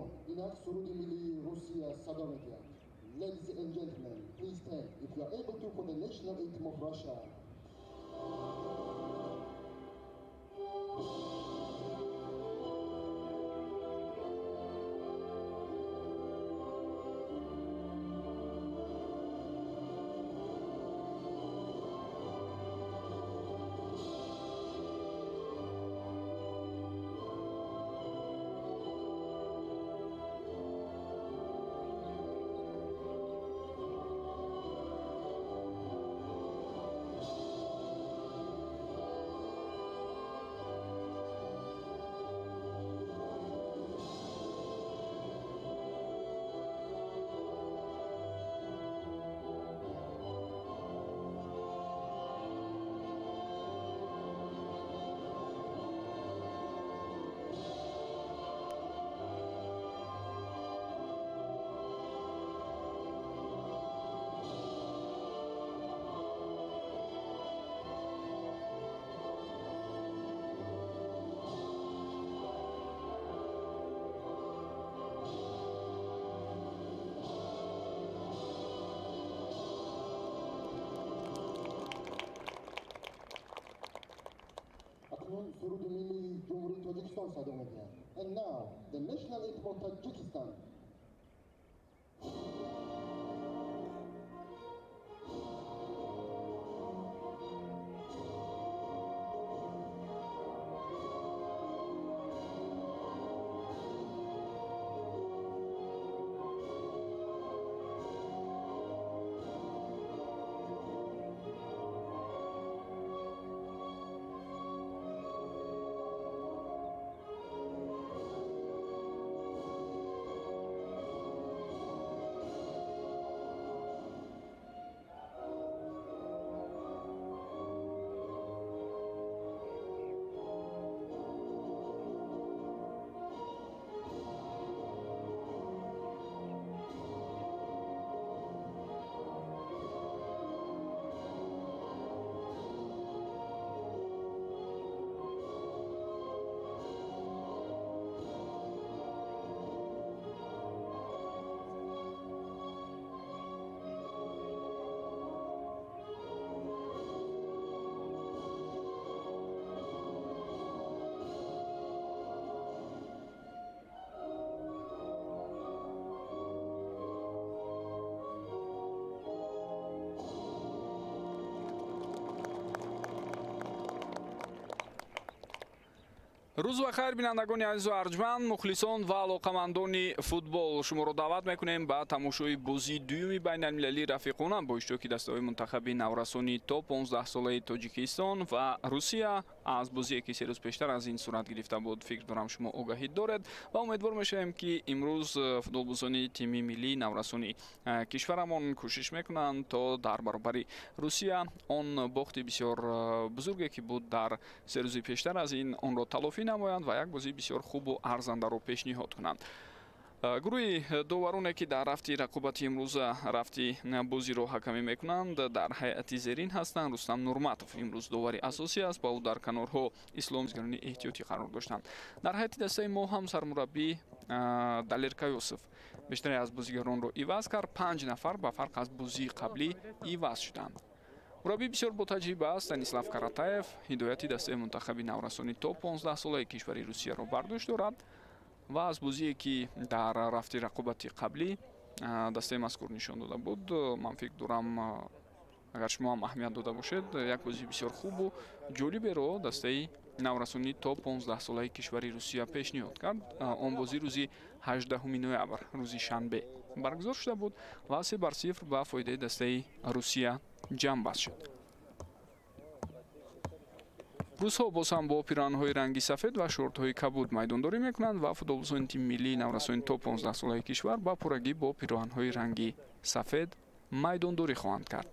акнун инак суруди милли Русия садомедианд. Ladies and gentlemen, please stand if you are able to for the national anthem of Russia. Surudu Milli Cumhuriyet Tajikistan Sadomedian. And now, the national anthem of Tajikistan. рӯз ва хайр бинандагони азизу арҷманд, мухлисон ва алоқамандони футбол, шуморо даъват мекунем ба тамошои бозии дуюми байналмилалии рафиқона бо иштироки дастаҳои мунтахаби наврасони то 15 солаи Тоҷикистон ва Русия. аз бозие ки се рӯз пештар аз ин сурат гирифта буд, фикр дорам шумо огаҳӣ доред ва умедвор мешавем ки имрӯз футболбозони тими миллии наврасони кишварамон кӯшиш мекунанд то дар баробари Русия он бохти бисёр бузурге ки буд дар се рӯзи пештар аз ин онро талофӣ намоянд ва як бозии бисёр хубу арзандаро пешниҳод кунанд. гурӯҳи довароне ки дар рафти рақобати имрӯза рафти бозиро ҳакамӣ мекунанд дар ҳайати зерин ҳастанд. Рустам Нурматов имрӯз довари асосӣ аст, ба ӯ дар канорҳо исломгарони эҳтиётӣ қарор доштанд. дар ҳайати дастаи мо ҳам сармураббӣ Далер Кайосов бештаре аз бозигаронро иваз кард. 5 нафар ба фарқ аз бозии қаблӣ иваз шуданд. мураббии бисёр ботаҷриба аст Станислав Каратаев ҳидояти дастаи мунтахаби наврасони то 15 солаи кишвари Русияро бар дошт дорад ва аз бозие ки дар рафти рақобати қаблӣ дастаи мазкур нишон дода буд, ман фикр дорам агар шумо ҳам аҳамият дода бошед, як бозии бисёр хубу ҷолиберо дастаи наврасони то 15 солаи кишвари Русия пешниҳод кард. он бозӣ рӯзи 18 ноябр, рӯзи шанбе баргузор шуда буд ва 3-0 ба фоидаи дастаи Русия ҷамъ шуд. рӯзҳо боз ҳам бо пироҳанҳои ранги сафед ва шортҳои кабуд майдондорӣ мекунанд ва футболбозони тими миллии наврасони то 15 солаи кишвар ба пуррагӣ бо пироҳанҳои ранги сафед майдондорӣ хоҳанд кард.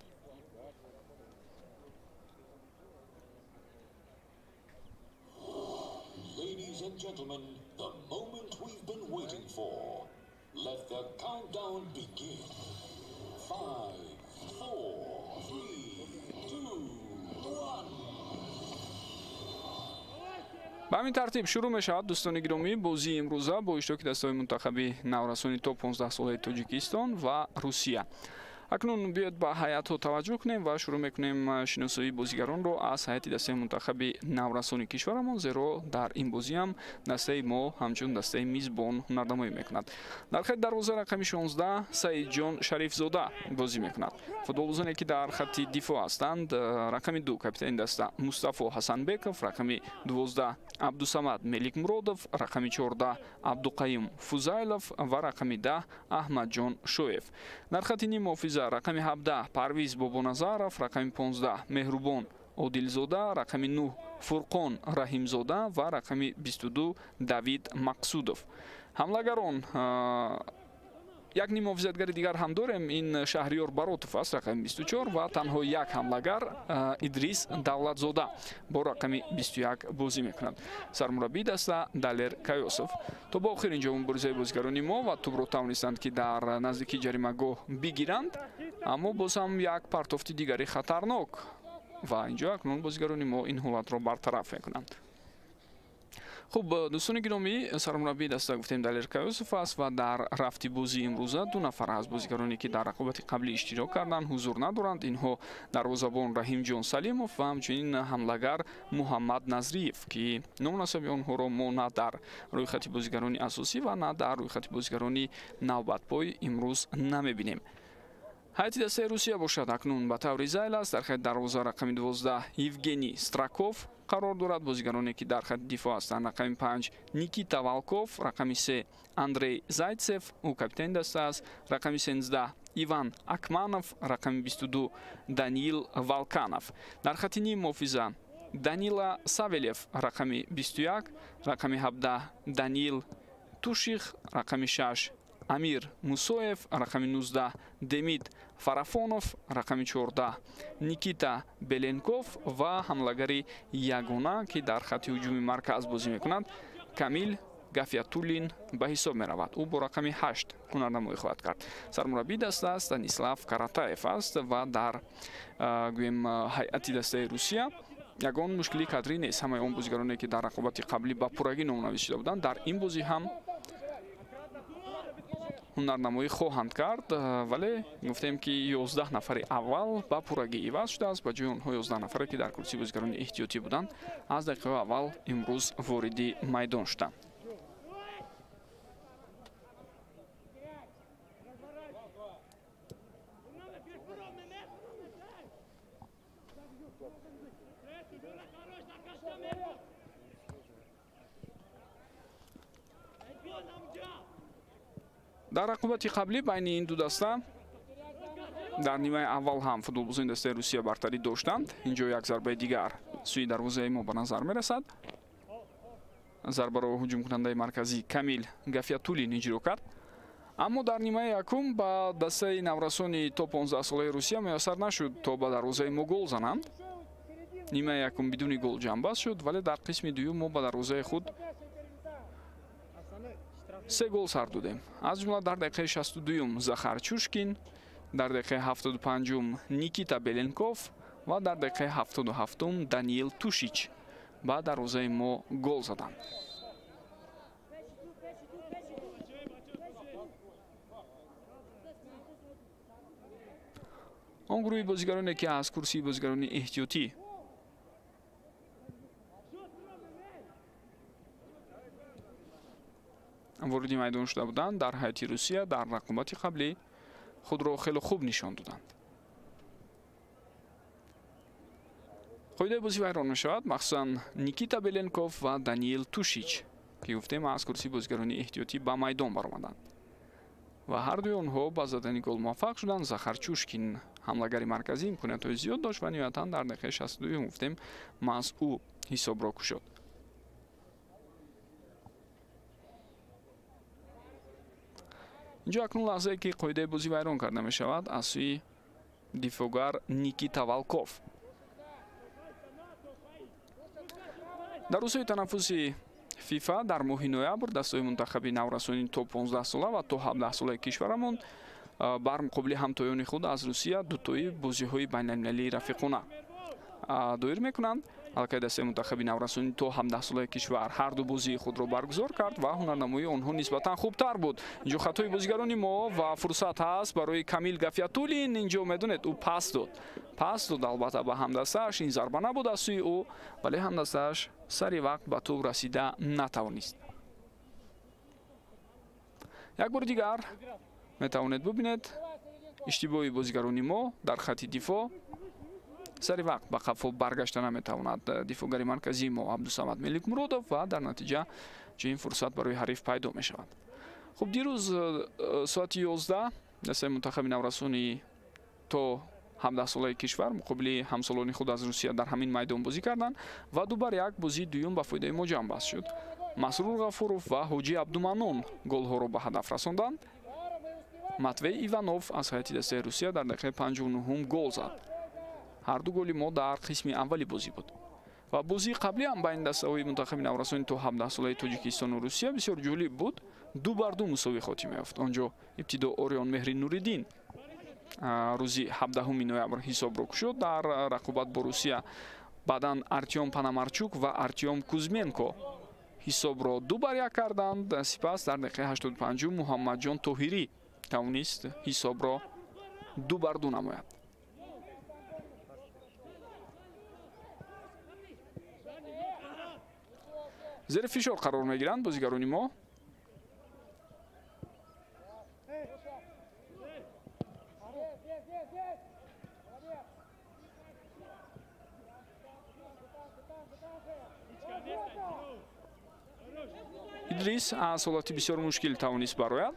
Ladies and gentlemen, the moment we've been waiting for. Let the countdown begin. 5, 4, 3, 2, 1. ба ҳамин тартиб шурӯъ мешавад дӯстони гиромӣ бозии имрӯза бо иштироки дастаҳои мунтахаби наврасони то 15 солаи Тоҷикистон ва Русия. акнун биёед ба ҳайатҳо таваҷҷӯҳ кунем ва шурӯъ мекунем шиносоии бозигаронро аз ҳайати дастаи мунтахаби наврасони кишварамон, зеро дар ин бозӣ ҳам дастаи мо ҳамчун дастаи мизбон ҳунарнамоӣ мекунад. Дар хати дарвоза рақами 16 Саидҷон Шарифзода бозӣ мекунад. Футболбозоне ки дар хати дифоъ ҳастанд, рақами 2 капитани даста Мустафо Ҳасанбеков, рақами 12 Абдусамад Меликмуродов, рақами 14 Абдуқаим Фузайлов ва рақами 10 Аҳмадҷон Шоев. Дар хати ним муҳофиза рақами 17 Парвиз Бобоназаров, рақами 15 Меҳрубон Одилзода, рақами 9 Фурқон Раҳимзода ва рақами 22 Давид Мақсудов. Ҳамлагарон як ним муҳофизатгари дигар ҳам дорем, ин Шаҳриёр Баротов аст, рақами 24 ва танҳо як ҳамлагар Идрис Давлатзода бо рақами 21 бозӣ мекунад. Сармураббии даста Далер Кайосов. То бо охирин ҷо муборизаи бозигарони мо ва тӯбро тавонистанд ки дар наздики ҷаримагоҳ бигиранд, аммо боз ҳам як партофти дигари хатарнок ва инҷо акнун бозигарони мо ин ҳолатро бартараф мекунанд. хуб дӯстони гиромӣ, сармураббии даста гуфтем Далер Кайосов аст ва дар рафти бозии имрӯза ду нафар аз бозигароне ки дар рақобати қаблӣ иштирок карданд ҳузур надоранд. Инҳо дарвозабон Раҳимҷон Салимов ва ҳамчунин ҳамлагар Муҳаммад Назриев ки номнасаби онҳоро мо на дар рӯйхати бозигарони асосӣ ва на дар рӯйхати бозигарони навбатпой имрӯз намебинем. ҳайати дастаи Русия бошад акнун ба таври зайл аст. Дар хати дарвоза рақами 12 Евгений Страков қарор дорад. Бозигароне ки дар хати дифоъ ҳастанд, рақами 5 Никита Валков, рақами 3 Андрей Зайцев, ӯ капитани даста аст, рақами 13 Иван Акманов, рақами 22 Даниил Валканов. Дар хати ним муҳофиза Данила Савелев, рақами 21, рақами 17 Даниил Туших, рақами 6 Амир Мусоев, рақами 19 Демид Фарафонов, рақами 14 Никита Беленков ва ҳамлагари ягона ки дар хати ҳуҷуми марказ бозӣ мекунад Камил Гафиятуллин ба ҳисоб меравад. ӯ бо рақами 8 ҳунарнамоӣ хоҳад кард. Сармураббии даста Станислав Каратаев аст ва дар гӯем ҳайати дастаи Русия ягон мушкили кадрӣ нест. ҳамаи он бозигароне ки дар рақобати қаблӣ ба пуррагӣ номнавис шуда буданд, дар ин бозӣ ҳам ҳунарнамоӣ хоҳанд кард, вале гуфтем ки 11 нафари аввал ба пуррагӣ иваз шудааст ба ҷои онҳо 11 нафаре ки дар курсии бозигарони эҳтиётӣ буданд аз дақиқаҳои аввал имрӯз вориди майдон шуданд. дар рақобати қаблӣ байни ин ду даста дар нимаи аввал ҳам футболбозони дастаи Русия бартарӣ доштанд. Инҷо як зарбаи дигар сӯи дарвозаи мо ба назар мерасад. зарбаро ҳуҷумкунандаи марказӣ Камил Гафиятуллин иҷро кард. аммо дар нимаи якум ба дастаи наврасони то 15 солаи Русия муяссар нашуд то ба дарвозаи мо гол зананд. нимаи якум бидуни гол ҷамъбаст шуд, вале дар қисми дуюм мо ба дарвозаи худ 3 гол сар додем. аз ҷумла дар дақиқаи 62 Захар Чушкин, дар дақиқаи 75 Никита Беленков ва дар дақиқаи 77 Даниил Тушич ба дарвозаи мо гол заданд. он гурӯҳи бозигароне ки аз курсии бозигарони эҳтиётӣ вориди майдон шуда буданд, дар ҳайати Русия дар рақобати қаблӣ худро хеле хуб нишон доданд. қоидаи бозӣ вайрон мешавад, махсусан Никита Беленков ва Даниил Тушич ки гуфтем аз курсии бозигарони эҳтиётӣ ба майдон баромаданд ва ҳардуи онҳо ба задани гол муваффақ шуданд. Захар Чушкин ҳамлагари марказӣ имкониятҳои зиёд дошт ва ниҳоятан дар дақиқаи 62 гуфтем маҳз ӯ ҳисобро кушод. инҷо акнун лаҳзае ки қоидаи бозӣ вайрон карда мешавад аз сӯи дифоъгар Никита Валков. дар рӯзҳои танаффуси фифа дар моҳи ноябр дастаҳои мунтахаби наврасони то 15 сола ва то 17 солаи кишварамон бар муқобили ҳамтоёни худ аз Русия дутои бозиҳои байналмилалии рафиқона доир мекунанд. ҳалқаи дастаи мунтахаби наврасонӣ то ҳамдаҳсолаи кишвар ҳар ду бозии худро баргузор кард ва ҳунарнамоии онҳо нисбатан хубтар буд. инҷо хатои бозигарони мо ва фурсат ҳаст барои Камил Гафиятуллин. инҷо медонед ӯ пас дод албатта ба ҳамдастааш. ин зарба набуд аз сӯи ӯ, вале ҳамдастааш сари вақт ба тӯб расида натавонист. як бори дигар метавонед бубинед иштибоҳи бозигарони мо дар хати дифоъ. сари вақт ба қафо баргашта наметавонад дифоъгари марказии мо Абдусамад Меликмуродов ва дар натиҷа чунин фурсат барои ҳариф пайдо мешавад. хуб, дирӯз соати 11 дастаи мунтахаби наврасонӣ то 17-солаи кишвар муқобили ҳамсолони худ аз Русия дар ҳамин майдон бозӣ карданд ва 2-1 бозии дуюм ба фоидаи мо ҷамъбаст шуд. Масрур Ғафуров ва Ҳоҷи Абдуманон голҳоро ба ҳадаф расонданд. Матвей Иванов аз ҳайати дастаи Русия дар дақиқаи 59 гол зад. ҳар ду голи мо дар қисми аввали бозӣ буд. ва бозии қаблӣ ҳам байни дастаҳои мунтахаби наврасонӣ то 17-солаи Тоҷикистону Русия бисёр ҷолиб буд. 2-2 мусовӣ хотима ёфт. онҷо ибтидо Орион Меҳри Нуриддин рӯзи 17 ноябр ҳисобро кушод дар рақобат бо Русия. баъдан Артём Панамарчук ва Артём Кузьменко ҳисобро 2-1 карданд. сипас дар дақиқаи 85 Муҳаммадҷон Тоҳирӣ тавонист ҳисобро 2-2 намояд. зери фишор қарор мегиранд бозигарони мо. Идрис аз ҳолати бисёр мушкил тавонист барояд.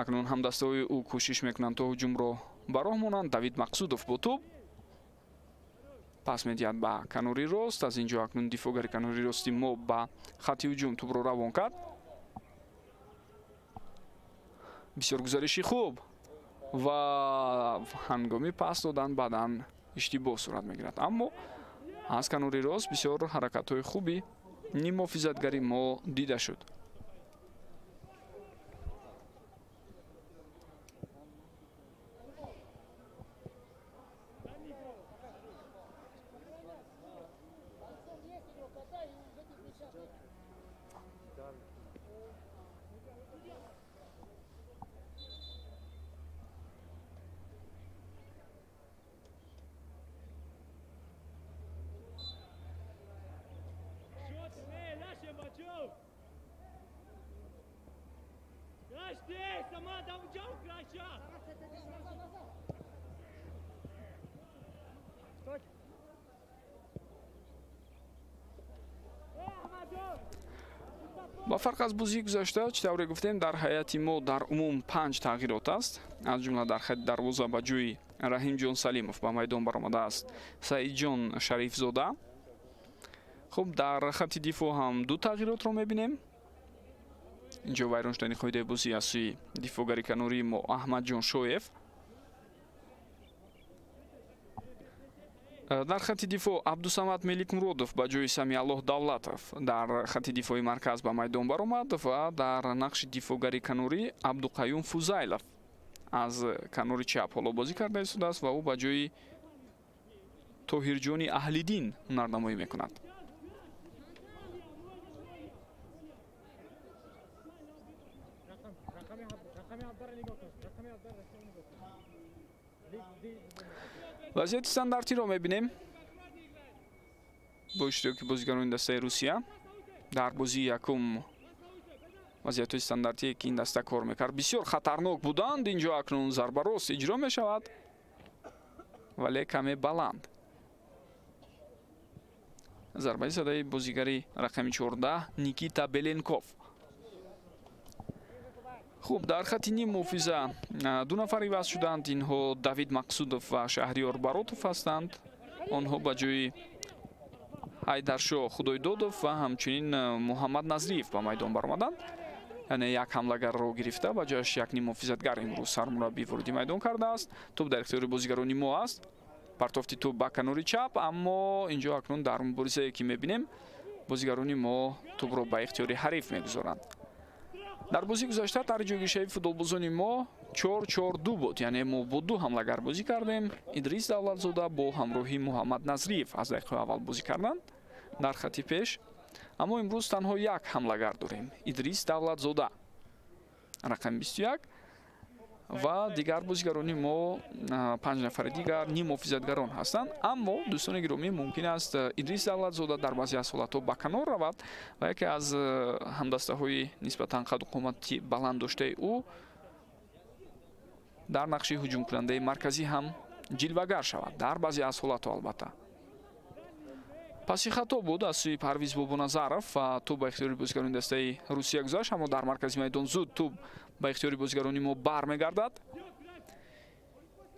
акнун ҳамдастаҳои ӯ кӯшиш мекунанд то ҳуҷумро ба роҳ монанд. Давид Мақсудов бо тӯб пас медиҳад ба канори рост. аз инҷо акнун дифоъгари канори рости мо ба хати ҳуҷум тӯбро равон кард. бисёр гузариши хуб ва ҳангоми пас додан баъдан иштибоҳ сурат мегирад. аммо аз канори рост бисёр ҳаракатҳои хуби ним муҳофизатгари мо дида шуд. ба фарқ аз бозии гузашта чӣ тавре гуфтем дар ҳайати мо дар умум 5 тағйирот аст. аз ҷумла дар хати дарвоза ба ҷои Раҳимҷон Салимов ба майдон баромадааст Саидҷон Шарифзода. хуб, дар хати дифоъ ҳам 2 тағйиротро мебинем. инҷо вайрон шудани қоидаи бозӣ аз сӯи дифоъгари канории мо Аҳмадҷон Шоев. дар хати дифоъ Абдусамад Меликмуродов ба ҷои Самиаллоҳ Давлатов дар хати дифоъи марказ ба майдон баромад ва дар нақши дифоъгари канорӣ Абдуқаюм Фузайлов аз канори чап ҳоло бозӣ карда истодааст ва ӯ ба ҷои Тоҳирҷони Аҳлиддин ҳунарнамоӣ мекунад. вазъияти стандартиро мебинем бо иштироки бозигарони дастаи Русия. дар бозии якум вазъиятҳои стандартие ки ин даста кор мекард бисёр хатарнок буданд. инҷо акнун зарбарост иҷро мешавад, вале каме баланд. зарбаи задаи бозигари рақами 14 Никита Беленков. хуб, дар хати ним муҳофиза 2 нафар иваз шуданд. инҳо Давид Мақсудов ва Шаҳриёр Баротов ҳастанд. онҳо ба ҷои Ҳайдаршоҳ Худойдодов ва ҳамчунин Муҳаммад Назриев ба майдон баромаданд. яъне як ҳамлагарро гирифта ба ҷояш як ним муҳофизатгар имрӯз сармураббӣ вориди майдон кардааст. тӯб дар ихтиёри бозигарони мо аст. партофти тӯб ба канори чап, аммо инҷо акнун дар муборизае ки мебинем бозигарони мо тӯбро ба ихтиёри ҳариф мегузоранд. дар бозии гузашта тарҷоҳгишаи футболбозони мо 4-4-2 буд, яъне мо бо ду ҳамлагар бозӣ кардем. Идрис Давлатзода бо ҳамроҳи Муҳаммад Назриев аз дақиқаи аввал бозӣ карданд дар хати пеш. Аммо имрӯз танҳо як ҳамлагар дорем, Идрис Давлатзода, рақами 21, ва дигар бозигарони мо 5 нафари дигар нимуҳофизатгарон ҳастанд. Аммо дӯстони гиромӣ, мумкин аст Идрис Давлатзода дар баъзе аз ҳолатҳо ба канор равад ва яке аз ҳамдастаҳои нисбатан қадду қомати баланд доштаи ӯ дар нақши ҳуҷумкунандаи марказӣ ҳам ҷилвагар шавад, дар баъзе аз ҳолатҳо албатта. Паси хато буд аз сӯи Парвиз Бобоназаров ва тӯб ба ихтиёри бозигарони дастаи Русия гузашт, аммо дар маркази майдон зуд тӯб ба ихтиёри бозигарони мо бармегардад.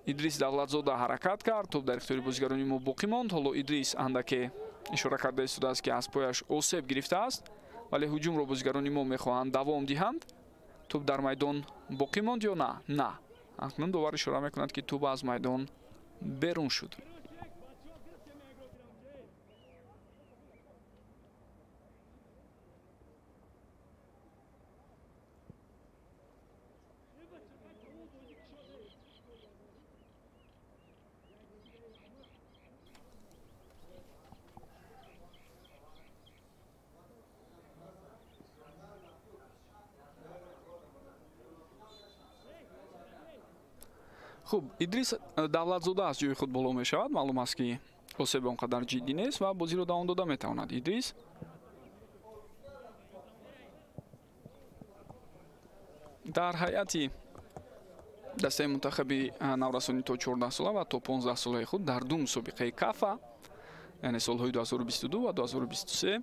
Идрис Давлатзода ҳаракат кард, тӯб дар ихтиёри бозигарони мо боқӣ монд. ҳоло Идрис андаке ишора карда истодааст ки аз пояш осеб гирифтааст, вале ҳуҷумро бозигарони мо мехоҳанд давом диҳанд. тӯб дар майдон боқӣ монд ё на? На. акнун довар ишора мекунад ки тӯб аз майдон берун шуд. хуб, Идрис Давлатзода аз ҷои худ боло мешавад. маълум аст ки осеби он қадар ҷиддӣ нест ва бозиро давом дода метавонад. Идрис дар ҳайати дастаи мунтахаби наврасони то 14 сола ва то 15 солаи худ дар ду мусобиқаи кафа, яъне солҳои 2022 ва 2023,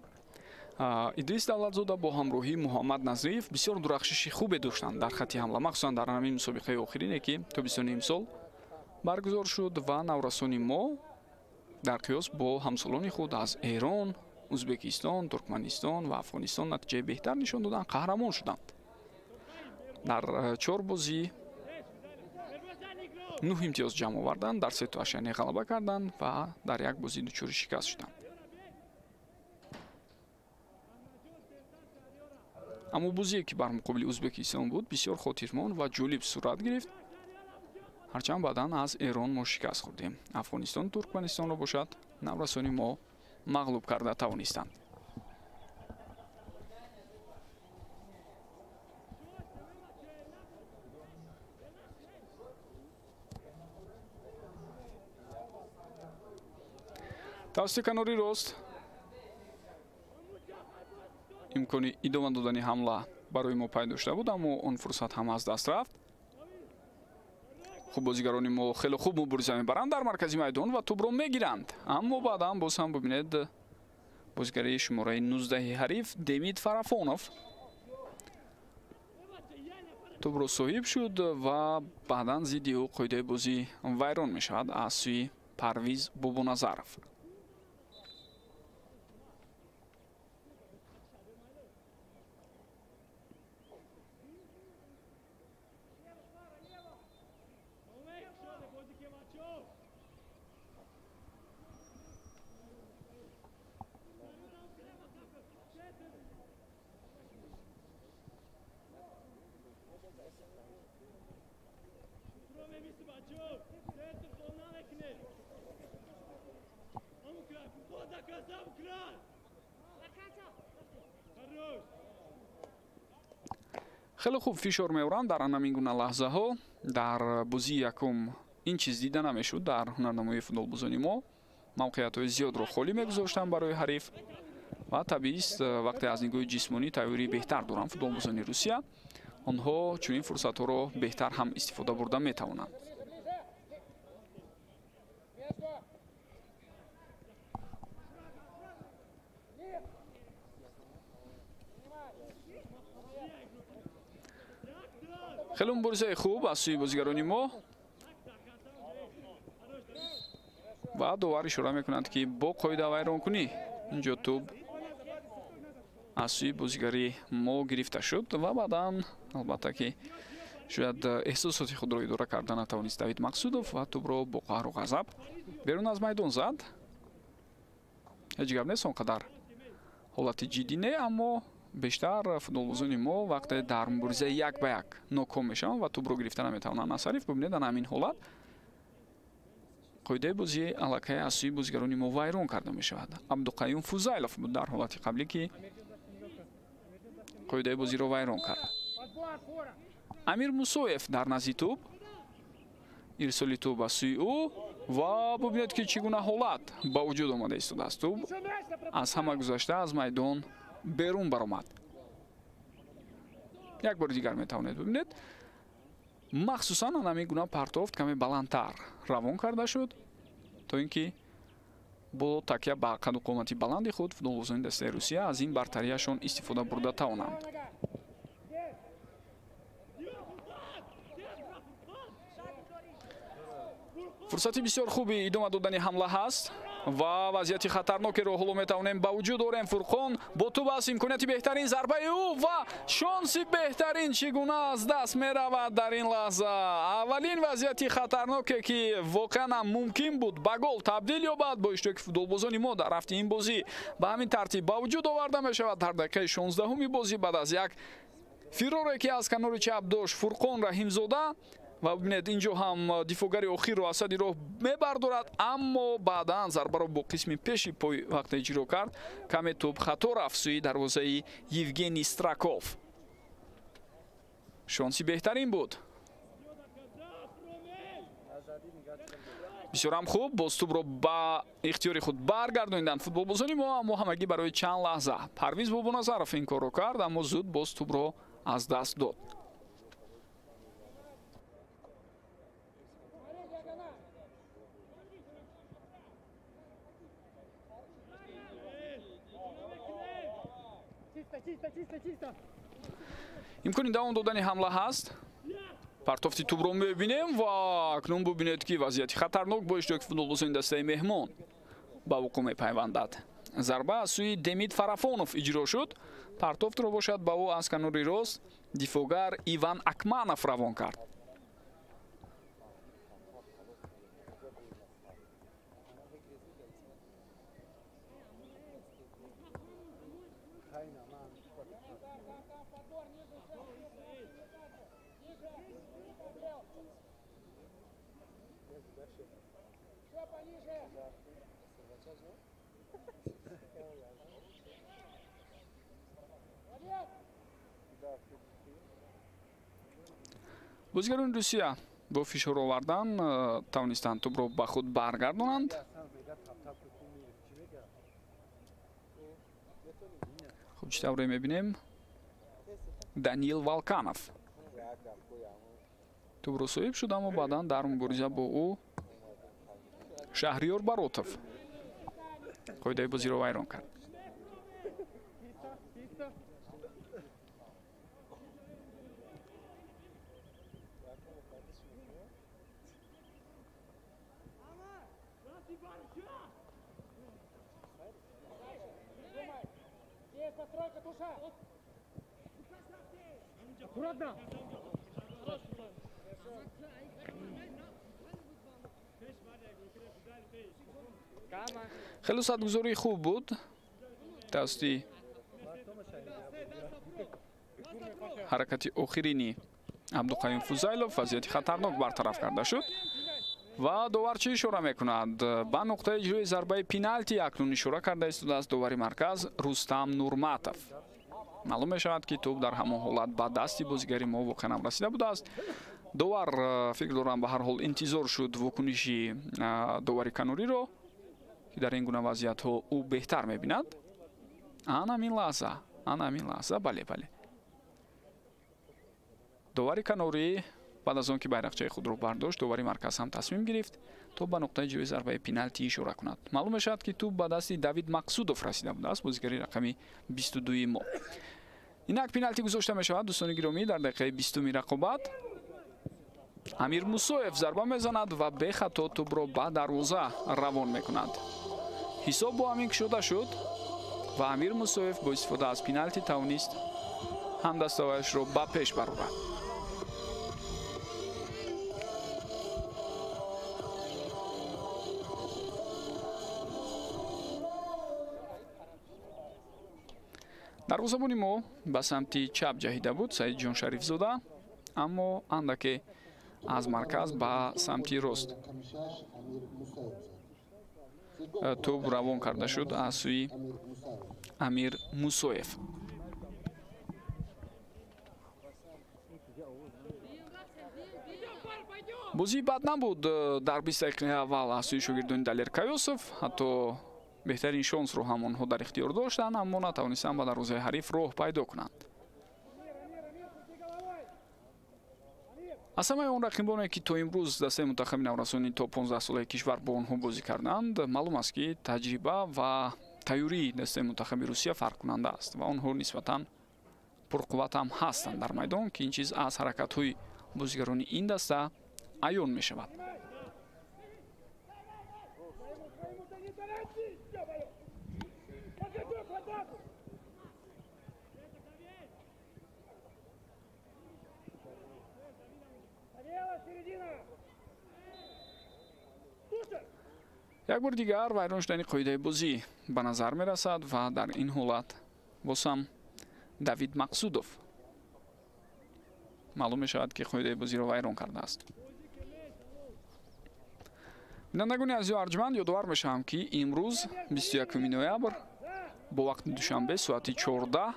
Идрис Давлатзода бо ҳамроҳии Муҳаммад Назриев бисёр дурахшиши хубе доштанд дар хати ҳамла, махсусан дар ҳамин мусобиқаи охирине ки тобистони имсол баргузор шуд ва наврасони мо дар қиёс бо ҳамсолони худ аз Эрон, Узбекистон, Туркманистон ва Афғонистон натиҷаи беҳтар нишон доданд, қаҳрамон шуданд. дар 4 бозӣ 9 имтиёз ҷамъ оварданд, дар 3 яъне ғалаба карданд ва дар як бозӣ дучори шикаст шуданд. аммо бозие ки бар муқобили Узбекистон буд бисёр хотирмон ва ҷолиб сурат гирифт, ҳарчанд баъдан аз Эрон мо шикаст хӯрдем. Афғонистон Туркманистонро бошад наврасони мо мағлуб карда тавонистанд. тавассути канори рост имкони идома додани ҳамла барои мо пайдо шуда буд, аммо он фурсат ҳам аз даст рафт. хуб, бозигарони мо хеле хуб мубориза мебаранд дар маркази майдон ва тӯбро мегиранд, аммо баъдан боз ҳам бибинед бозигари шумораи 19 ҳариф Демид Фарафонов тӯбро соҳиб шуд ва баъдан зидди ӯ қоидаи бозӣ вайрон мешавад аз сӯи Парвиз Бобоназаров. хеле хуб фишор меоранд дар анамин гуна лаҳзаҳо. дар бозии якум ин чиз дида намешуд. дар ҳунарнамоии футболбозони мо мавқеиятҳои зиёдро холӣ мегузоштанд барои ҳариф ва табиист вақте аз нигоҳи ҷисмонӣ тайёрии беҳтар доранд футболбозони Русия, онҳо чунин фурсатҳоро беҳтар ҳам истифода бурда метавонанд. хеле муборизаи хуб аз сӯи бозигарони мо ва довар ишора мекунад ки бо қоида вайронкунӣ инҷо тӯб аз сӯи бозигари мо гирифта шуд ва баъдан албатта ки шояд эҳсосоти худро идора карда натавонист Давид Мақсудов ва тӯбро бо қаҳру ғазаб берун аз майдон зад. ҳеҷ гап нест, он қадар ҳолати ҷиддӣ не, аммо бештар футболбозони мо вақте дар мубориза 1-1 ноком мешаванд ва тӯбро гирифта наметавонанд. Насариф бубинед дар ҳамин ҳолат қоидаи бозӣ аллакай аз сӯи бозигарони мо вайрон карда мешавад. Абдуқаюм Фузайлов буд дар ҳолати қаблӣ ки қоидаи бозиро вайрон кард. Амир Мусоев дар назди тӯб, ирсоли тӯб аз сӯи ӯ ва бубинед ки чӣ гуна ҳолат ба вуҷуд омада истодааст. Тӯб аз ҳама гузашта аз майдон берун баромад. як бори дигар метавонед бубинед, махсусан ҳамин гуна партофт каме баландтар равон карда шуд, то ин ки бо такя ба қаду қомати баланди худ футболбозони дастаи Русия аз ин бартарияшон истифода бурда тавонанд. фурсати бисёр хуби идома додани ҳамла ҳаст ва вазъияти хатарнокеро ҳоло метавонем ба вуҷуд орем. Фурқон бо тӯб аст, имконияти беҳтарин, зарбаи ӯ ва шонси беҳтарин чӣ гуна аз даст меравад дар ин лаҳза. Аввалин вазъияти хатарноке ки воқеан ҳам мумкин буд ба гол табдил ёбад бо иштироки футболбозони мо дар ҳафти ин бозӣ ба ҳамин тартиб ба вуҷуд оварда мешавад дар дақиқаи 16-уми бозӣ баъд аз як фироре ки аз канори чап дошт Фурқон Раҳимзода. ва бибинед инҷо ҳам дифогари охирро асади роҳ мебардорад, аммо баъдан зарбаро бо қисми пеши пой вақте иҷро кард, каме тӯб хато рафт сӯи дарвозаи Евгений Страков. шонси беҳтарин буд. бисёрам хуб, боз тӯбро ба ихтиёри худ баргардонинданд футболбозони мо, аммо ҳамагӣ барои чанд лаҳза. Парвиз Бобоназаров ин корро кард, аммо зуд боз тӯбро аз даст дод. имкони давом додани ҳамла ҳаст. партофти тӯбро мебинем ва акнун бубинед ки вазъияти хатарнок бо иштироки футболбозони дастаи меҳмон ба вуқӯъ мепайвандад. зарба аз сӯи Демид Фарафонов иҷро шуд. партофтро бошад ба ӯ аз канори рост дифогар Иван Акманов равон кард. бозигарони Русия бо фишор овардан тавонистанд тӯбро ба худ баргардонанд. хуб чӣ тавре мебинем Даниил Валканов тӯбро соҳиб шуд, аммо баъдан дар мубориза бо ӯ Шаҳриёр Баротов қоидаи бозиро вайрон кард. хеле садгузории хуб буд тавассути ҳаракати охирини Абдуқаюм Фузайлов. вазъияти хатарнок бартараф карда шуд ва довар чӣ ишора мекунад? ба нуқтаи иҷрои зарбаи пеналти акнун ишора карда истодааст довари марказ Рустам Нурматов. маълум мешавад ки тӯб дар ҳамон ҳолат ба дасти бозигари мо воқеан ҳам расида будааст. довар фикр дорам ба ҳар ҳол интизор шуд вокуниши довари канориро ки дар ин гуна вазъиятҳо ӯ беҳтар мебинад. ана ҳамин лаҳза бале довари канорӣ баъд аз он ки байрақчаи худро бардошт, довари марказ ҳам тасмим гирифт то ба нуқтаи иҷрои зарбаи пеналти ишора кунад. маълум мешавад ки тӯб ба дасти Давид Мақсудов расида будааст, бозигари рақами 22 мо. инак пеналти гузошта мешавад. дӯстони гиромӣ, дар дақиқаи 20-уми рақобат Амир Мусоев зарба мезанад ва бехато тӯбро ба дарвоза равон мекунад. ҳисоб бо ҳамин кушода шуд ва Амир Мусоев бо истифода аз пеналти тавонист ҳамдастоваашро ба пеш барорад. дарвозабони мо ба самти чап ҷаҳида буд Саидҷон Шарифзода, аммо андаке аз марказ ба самти рост тӯб равон карда шуд аз сӯи Амир Мусоев. бозии бад набуд дар 20 дақиқаи аввал аз сӯи шогирдони Далер Кайосов. ҳатто беҳтарин шонсро ҳам онҳо дар ихтиёр доштанд, аммо натавонистанд ба дарвозаи ҳариф роҳ пайдо кунанд. аз ҳамаи он рақибоне ки то имрӯз дастаи мунтахаби наврасони то 15 солаи кишвар бо онҳо бозӣ карданд, маълум аст ки таҷриба ва тайёрии дастаи мунтахаби Русия фарқкунанда аст ва онҳо нисбатан пурқувват ҳам ҳастанд дар майдон, ки ин чиз аз ҳаракатҳои бозигарони ин даста аён мешавад. як бор дигар вайрон шудани қоидаи бозӣ ба назар мерасад ва дар ин ҳолат босам Давид Мақсудов маълум мешавад ки қоидаи бозиро вайрон кардааст. бинандагони азизу арҷманд, ёдовар мешавам ки имрӯз 21 ноябр бо вақти душанбе соати 14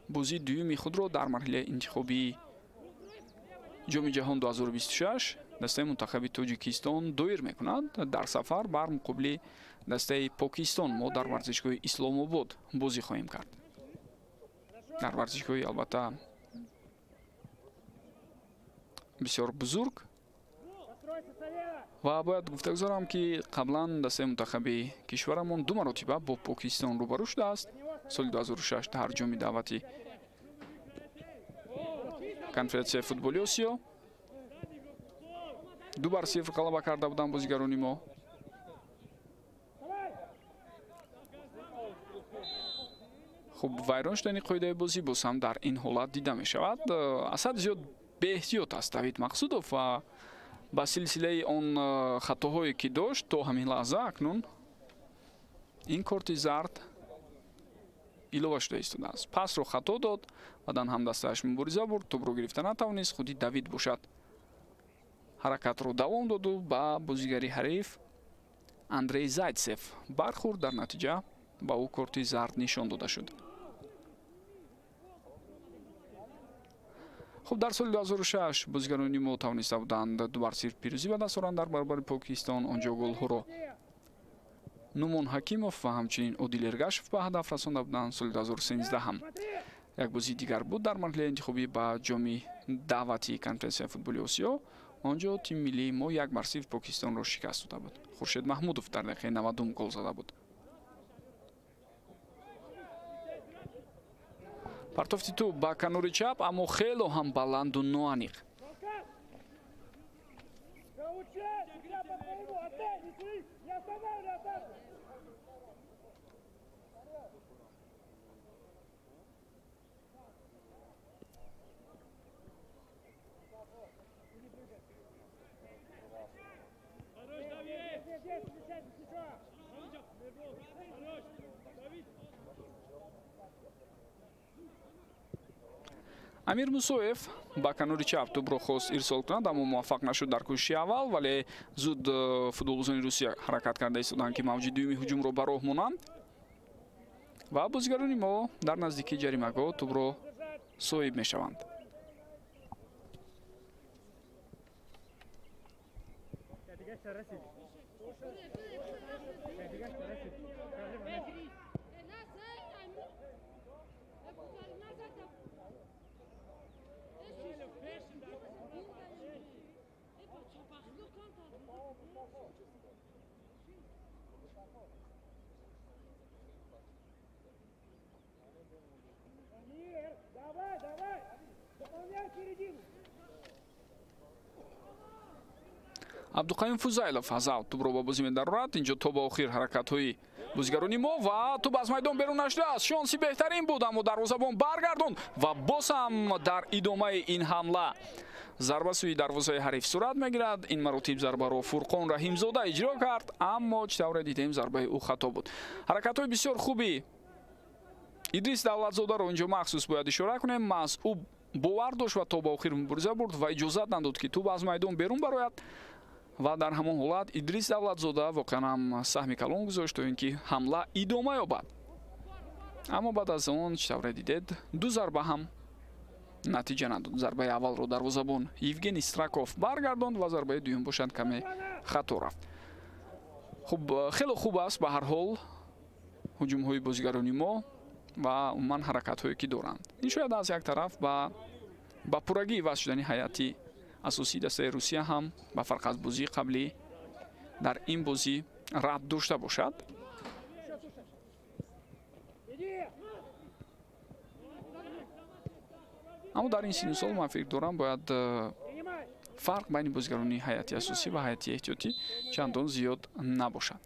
бозии дуюми худро дар марҳилаи интихобии ҷоми ҷаҳон 2026 дастаи мунтахаби Тоҷикистон доир мекунад. дар сафар бар муқобили дастаи Покистон мо дар варзишгоҳи Исломобод бозӣ хоҳем кард. дар варзишгоҳи албатта бисёр бузург ва бояд гуфта гузорам ки қаблан дастаи мунтахаби кишварамон ду маротиба бо Покистон рӯбарӯ шудааст. соли 2006 дар ҷоми даъвати конференсияи футболи Осиё 2-0 ғалаба карда буданд бозигарони мо. хуб, вайрон шудани қоидаи бозӣ боз ҳам дар ин ҳолат дида мешавад. аз ҳад зиёд беэҳтиёт аст Давид Мақсудов ва ба силсилаи он хатоҳое ки дошт то ҳамин лаҳза акнун ин корти зард илова шуда истодааст. пасро хато дод, баъдан ҳам дастааш мубориза бурд, тӯбро гирифта натавонист. худи Давид бошад ҳаракатро давом доду ба бозигари ҳариф Андрей Зайцев бархӯрд. дар натиҷа ба ӯ корти зард нишон дода шуд. хуб, дар соли 2006 бозигарони мо тавониста буданд 2-0 пирӯзӣ ба даст оранд дар баробари Покистон. онҷо голҳоро Нумон Ҳакимов ва ҳамчунин Одил Эргашев ба ҳадаф расонда буданд. соли 2013 ҳам як бозии дигар буд дар марҳилаи интихобӣ ба ҷоми даъвати конференсияи футболи Осиё. онҷо тими миллии мо 1-0 Покистонро шикаст дода буд. Хуршед Маҳмудов дар дақиқаи 90 гол зада буд. партофти тӯб ба канори чап, аммо хело ҳам баланду ноаниқ. Амир Мусоев ба канори чап тӯбро хост ирсол кунад, аммо муваффақ нашуд дар кӯшиши аввал, вале зуд футболбозони Русия ҳаракат карда истоданд ки мавҷи дуюми ҳуҷумро ба роҳ монанд ва бозигарони мо дар наздикии ҷаримагоҳ тӯбро соҳиб мешаванд. Абдуқаим Фузайлов аз аут тӯбро ба бозӣ медарорад. инҷо то ба охир ҳаракатҳои бозигарони мо ва тӯб аз майдон берун наштудааст. шонси беҳтарин буд, аммо дарвозабон баргардонд ва боз ҳам дар идомаи ин ҳамла зарба сӯи дарвозаи ҳариф сурат мегирад. ин маротиб зарбаро Фурқон Раҳимзода иҷро кард, аммо чӣ тавре дидем зарбаи ӯ хато буд. ҳаракатҳои бисёр хуби идрис давлатзодаро инҷо махсус бояд ишора кунем. Масъуб бовар дошт ва то ба охир мубориза бурд ва иҷозат надод ки тӯб аз майдон берун барояд ва дар ҳамон ҳолат идрис давлатзода воқеан ҳам саҳми калон гузошт то ин ки ҳамла идома ёбад. аммо баъд аз он чӣ тавре дидед ду зарба ҳам натиҷа надод. Зарбаи аввалро дарвозабон Евгений Страков баргардонд ва зарбаи дуюм бошад каме хато рафт. хуб хеле хуб аст ба ҳар ҳол ҳуҷумҳои бозигарони мо ва умуман ҳаракатҳое ки доранд. ин шояд аз як тараф ба пуррагии васт шудани ҳайати асосии дастаи Русия ҳам ба фарқ аз бозии қаблӣ дар ин бозӣ рабт дошта бошад. аммо дар ин сину сол ман фикр дорам бояд фарқ байни бозигарони ҳайати асосӣ ва ҳайати эҳтиётӣ чандон зиёд набошад.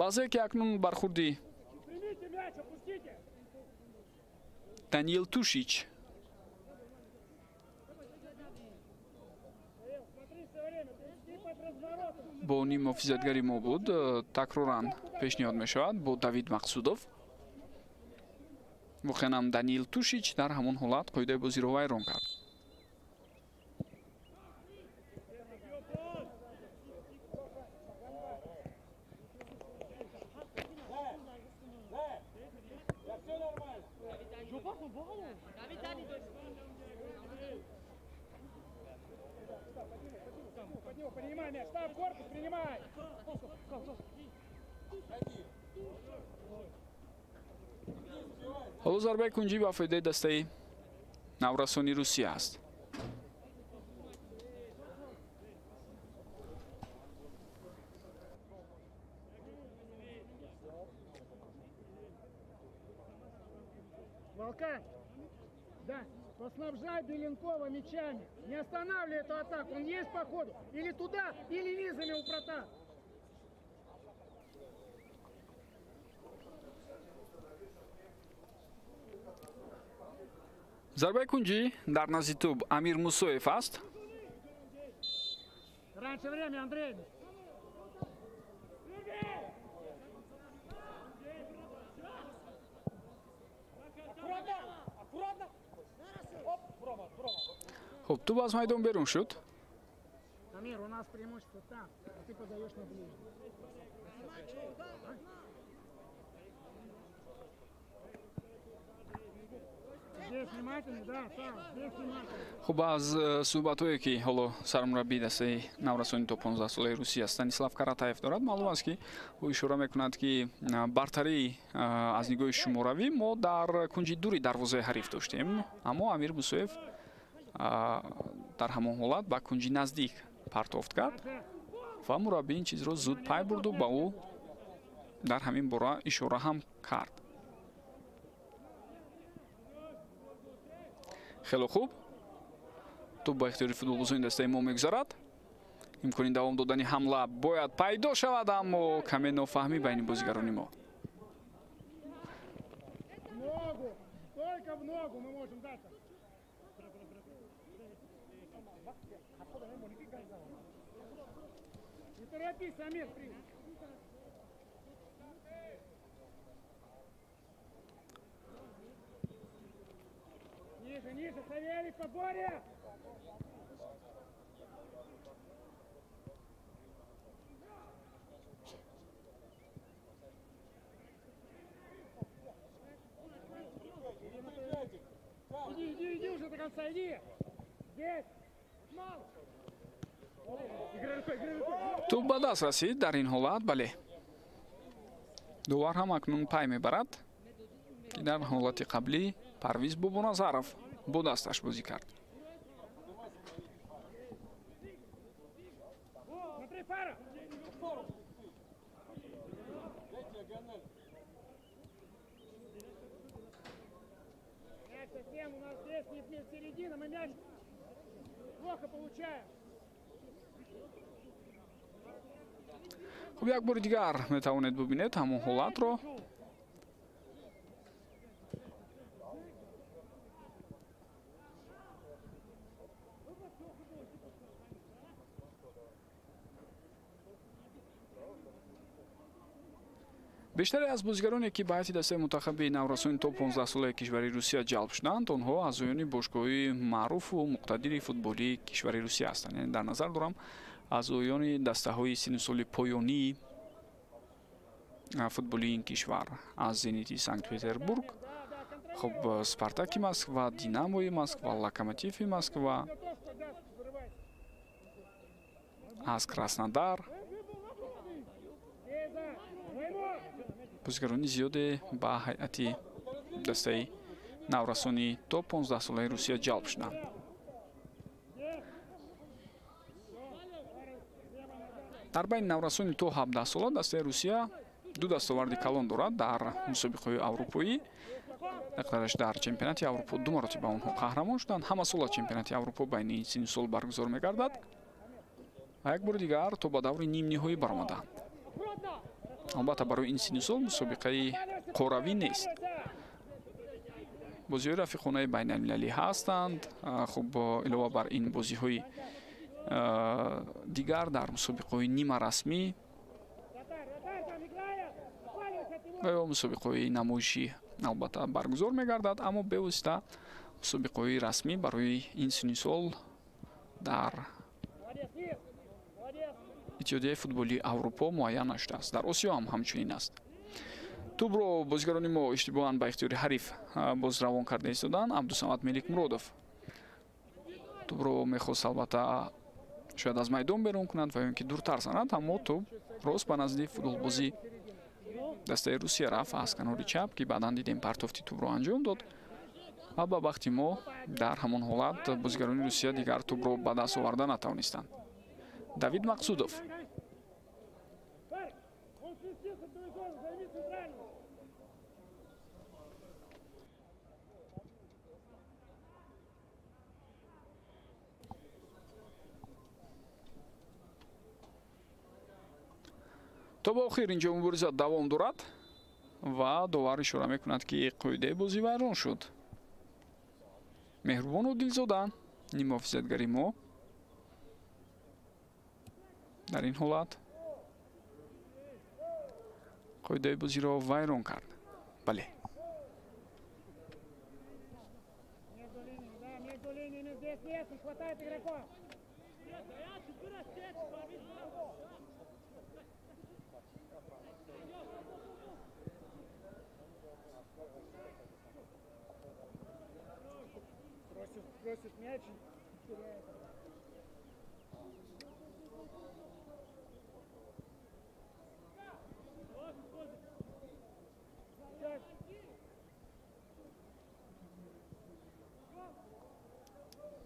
лаҳзае ки акнун бархурди Даниил Тушич бо ним муҳофизатгари мо буд, такроран пешниҳод мешавад бо Давид Мақсудов. воқеан ҳам Даниил Тушич дар ҳамон ҳолат қоидаи бозиро вайрон кард. ҳоло зарбаи кунҷӣ ба фоидаи дастаи наврасони Русия аст. Волкан, да, поснабжай Беленкова мячами. Не останавливай эту атаку. Он есть по ходу. Или туда, или низами у врата. зарбаи кунҷӣ дар назди тӯб Амир Мусоев аст. Раньше время, Андрей. хуб тӯб аз майдон берун шуд. Амир, у нас преимущество там, а ты подаешь на ближний. Здесь внимательно, да, там, здесь внимательно. хуб аз суҳбатҳое ки ҳоло сармураббии дастаи наврасони то 15 солаи Русия Станислав Каратаев дорад, маълум аст ки ӯ ишора мекунад ки бартарии аз нигоҳи шуморавӣ мо дар кунҷи дури дарвозаи ҳариф доштем, аммо Амир Мусоев дар ҳамон ҳолат ба кунҷи наздик партофт кард ва мураббӣ ин чизро зуд пай бурду ба ӯ дар ҳамин бора ишора ҳам кард. хеле хуб, тӯб ба ихтиёри футболбозони дастаи мо мегузарад. имкони давом додани ҳамла бояд пайдо шавад, аммо каме нофаҳмӣ байни бозигарони мо. Ногу, только в ногу мы можем дать. Не торопись, Амир, Ниже, ниже, Савелий, поборе! Иди уже до конца, иди! Здесь! Играй рукой, играй рукой! тӯб ба даст расид. дар ин ҳолат бале довар ҳам акнун пай мебарад ки дар ҳолати қаблӣ Парвиз Бобоназаров бо дасташ бозӣ кард. Смотри, Фара! Мяч совсем у нас здесь не середина, мы мяч плохо получаем. хуб як бори дигар метавонед бубинед ҳамон ҳолатро. бештаре аз бозигароне ки ба ҳайати дастаи мунтахаби наврасони то 15 солаи кишвари русия ҷалб шуданд онҳо аъзоёни бошгоҳҳои маъруфу муқтадири футболии кишвари русия ҳастанд. Яъне дар назар дорам аъзоёни дастаҳои синну соли поёнии футболии ин кишвар аз зенити санкт петербург, хуб спартаки москва, динамои москва, локомотиви москва, аз краснодар бозигарони зиёде ба ҳайати дастаи наврасони то 15 солаи русия ҷалб шуданд. дар байни наврасони то 17 сола дастаи русия ду дастоварди калон дорад дар мусобиқаҳои аврупоӣ. иқтидараш дар чемпионати аврупо ду маротиба онҳо қаҳрамон шуданд. ҳама сола чемпионати аврупо байни ин синну сол баргузор мегардад ва як бори дигар то ба даври нимниҳоӣ баромаданд. албатта барои ин синну сол мусобиқаи қоравӣ нест. бозиҳои рафиқонаи байналмилалӣ ҳастанд. хуб илова бар ин бозиҳои дигар дар мусобиқаҳои нима расмӣ ва ё мусобиқаҳои намоишӣ албатта баргузор мегардад, аммо бевосита мусобиқаҳои расмӣ барои ин синни сол дар иттиҳодияи футболии аврупо муайян нашудааст. дар осиё ҳам ҳамчунин аст. тӯбро бозигарони мо иштибоҳан ба ихтиёри ҳариф боз равон карда истоданд. абдусамад меликмуродов тӯбро мехост албатта шояд аз майдон берун кунад ва ё ки дуртар занад, аммо тӯб рост ба назди футболбози дастаи русия рафт аз канори чап ки баъдан дидем партофти тӯбро анҷом дод ва ба бахти мо дар ҳамон ҳолат бозигарони русия дигар тӯбро ба даст оварда натавонистанд. давид мақсудов то ба охир инҷо мубориза давом дорад ва довар ишора мекунад ки қоидаи бозӣ вайрон шуд. меҳрубону дилзода нимуҳофизатгари мо дар ин ҳолат қоидаи бозиро вайрон кард. бале Просит мяч, теряет.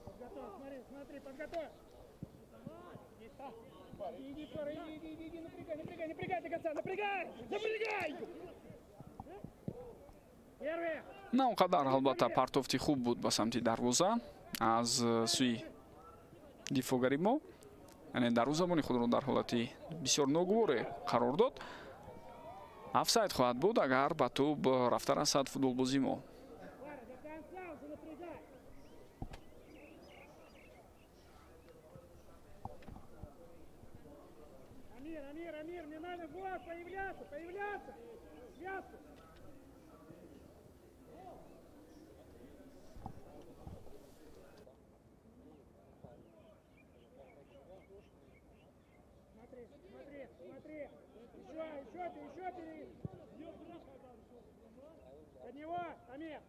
Подготовь, смотри, подготовь. Иди, напрягай до конца, напрягай! Первый! на он қадар албатта партофти хуб буд ба самти дарвоза аз сӯи дифоъгари мо, яъне дарвозабони худро дар ҳолати бисёр ногуворе қарор дод. офсайд хоҳад буд агар ба тӯб рафта расад футболбози мо. Амир, мне надо вот появляться. Связку. Смотри. Еще ты. Под него, Амир.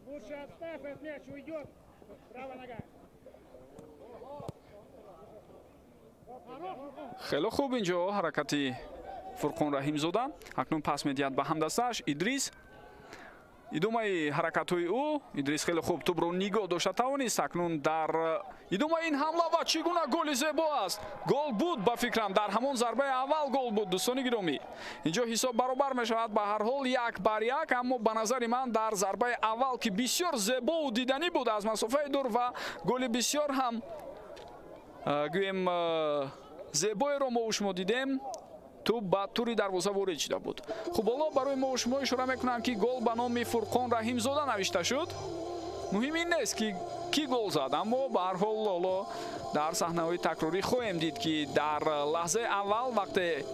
Лучше отставь, этот мяч уйдет. Правая нога. хело хуб инҷо ҳаракати фурқон раҳимзода. акнун пас медиҳад ба ҳамдастааш. идрис идомаи ҳаракатҳои ӯ Идрис хеле хуб тӯбро нигоҳ дошта тавонист акнун дар идомаи ин ҳамла ва чӣ гуна голи зебо аст. Гол буд ба фикрам дар ҳамон зарбаи аввал гол буд дӯстони гиромӣ. Инҷо ҳисоб баробар мешавад ба ҳар ҳол 1-1, аммо ба назари ман дар зарбаи аввал ки бисёр зебову диданӣ буд аз масофаи дур ва голи бисёр ҳам гӯем зебоеро мо шумо дидем, тӯб ба тури дарвоза ворид шуда буд. Хуб ҳоло барои мо шумо ишора мекунам ки гол ба номи Фурқон Раҳимзода навишта шуд. муҳим ин нест ки кӣ гол зад, аммо ба ҳар ҳол ҳоло дар саҳнаҳои такрорӣ хоҳем дид ки дар лаҳзаи аввал вақте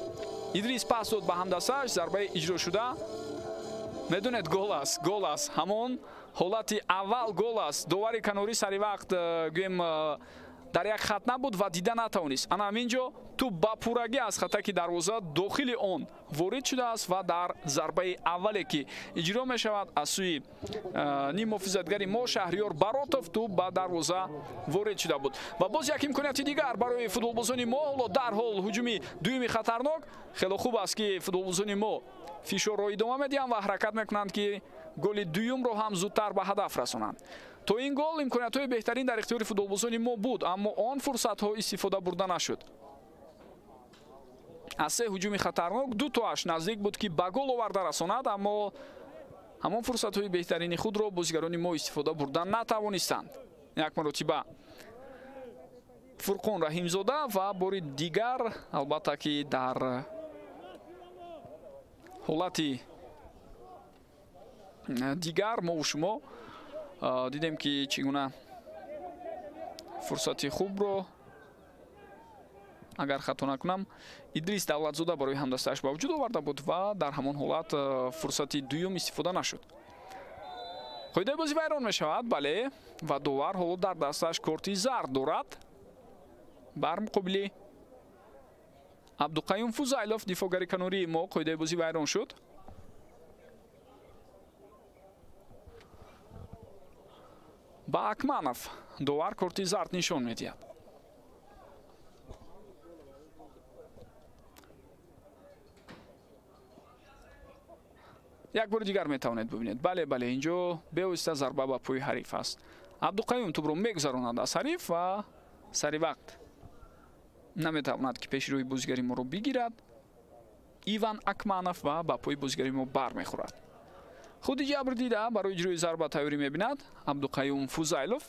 Идрис пас дод ба ҳамдасташ зарбаи иҷро шуда, медонед гол аст, ҳамон ҳолати аввал гол аст. довари канорӣ сари вақт гӯем дар як хат набуд ва дида натавонист. ана ҳаминҷо тӯб ба пурагӣ аз хатаки дарвоза дохили он ворид шудааст ва дар зарбаи аввале ки иҷро мешавад аз сӯи ним муҳофизатгари мо Шаҳриёр Баротов тӯб ба дарвоза ворид шуда буд. ва боз як имконияти дигар барои футболбозони мо. ҳоло дарҳол ҳуҷуми дуюми хатарнок. хеле хуб аст ки футболбозони мо фишорро идома медиҳанд ва ҳаракат мекунанд ки голи дуюмро ҳам зудтар ба ҳадаф расонанд. то ин гол имкониятҳои беҳтарин дар ихтиёри футболбозони мо буд, аммо он фурсатҳо истифода бурда нашуд. аз се ҳуҷуми хатарнок дутоаш наздик буд ки ба гол оварда расонад, аммо ҳамон фурсатҳои беҳтарини худро бозигарони мо истифода бурда натавонистанд. як маротиба Фурқон Раҳимзода ва бори дигар албатта ки дар ҳолати дигар мо шумо дидем ки чӣ гуна фурсати хубро, агар хато накунам, Идрис Давлатзода барои ҳамдастааш ба вуҷуд оварда буд ва дар ҳамон ҳолат фурсати дуюм истифода нашуд. қоидаи бозӣ вайрон мешавад, бале, ва довар ҳоло дар дасташ корти зард дорад. бар муқобили Абдуқаюм Фузайлов дифоъгари канории мо қоидаи бозӣ вайрон шуд. ба Акманов довар корти зард нишон медиҳад. як бори дигар метавонед бибинед. бале, инҷо бевосита зарба ба пӯи ҳариф аст. Абдуқаюм тӯбро мегузаронад аз ҳариф ва сари вақт наметавонад ки пешрӯи бозигари моро бигирад. Иван Акманов ва ба пӯи бозигари мо бармехӯрад. худи ҷабр дида барои иҷрои зарба тайёрӣ мебинад Абдуқаюм Фузайлов.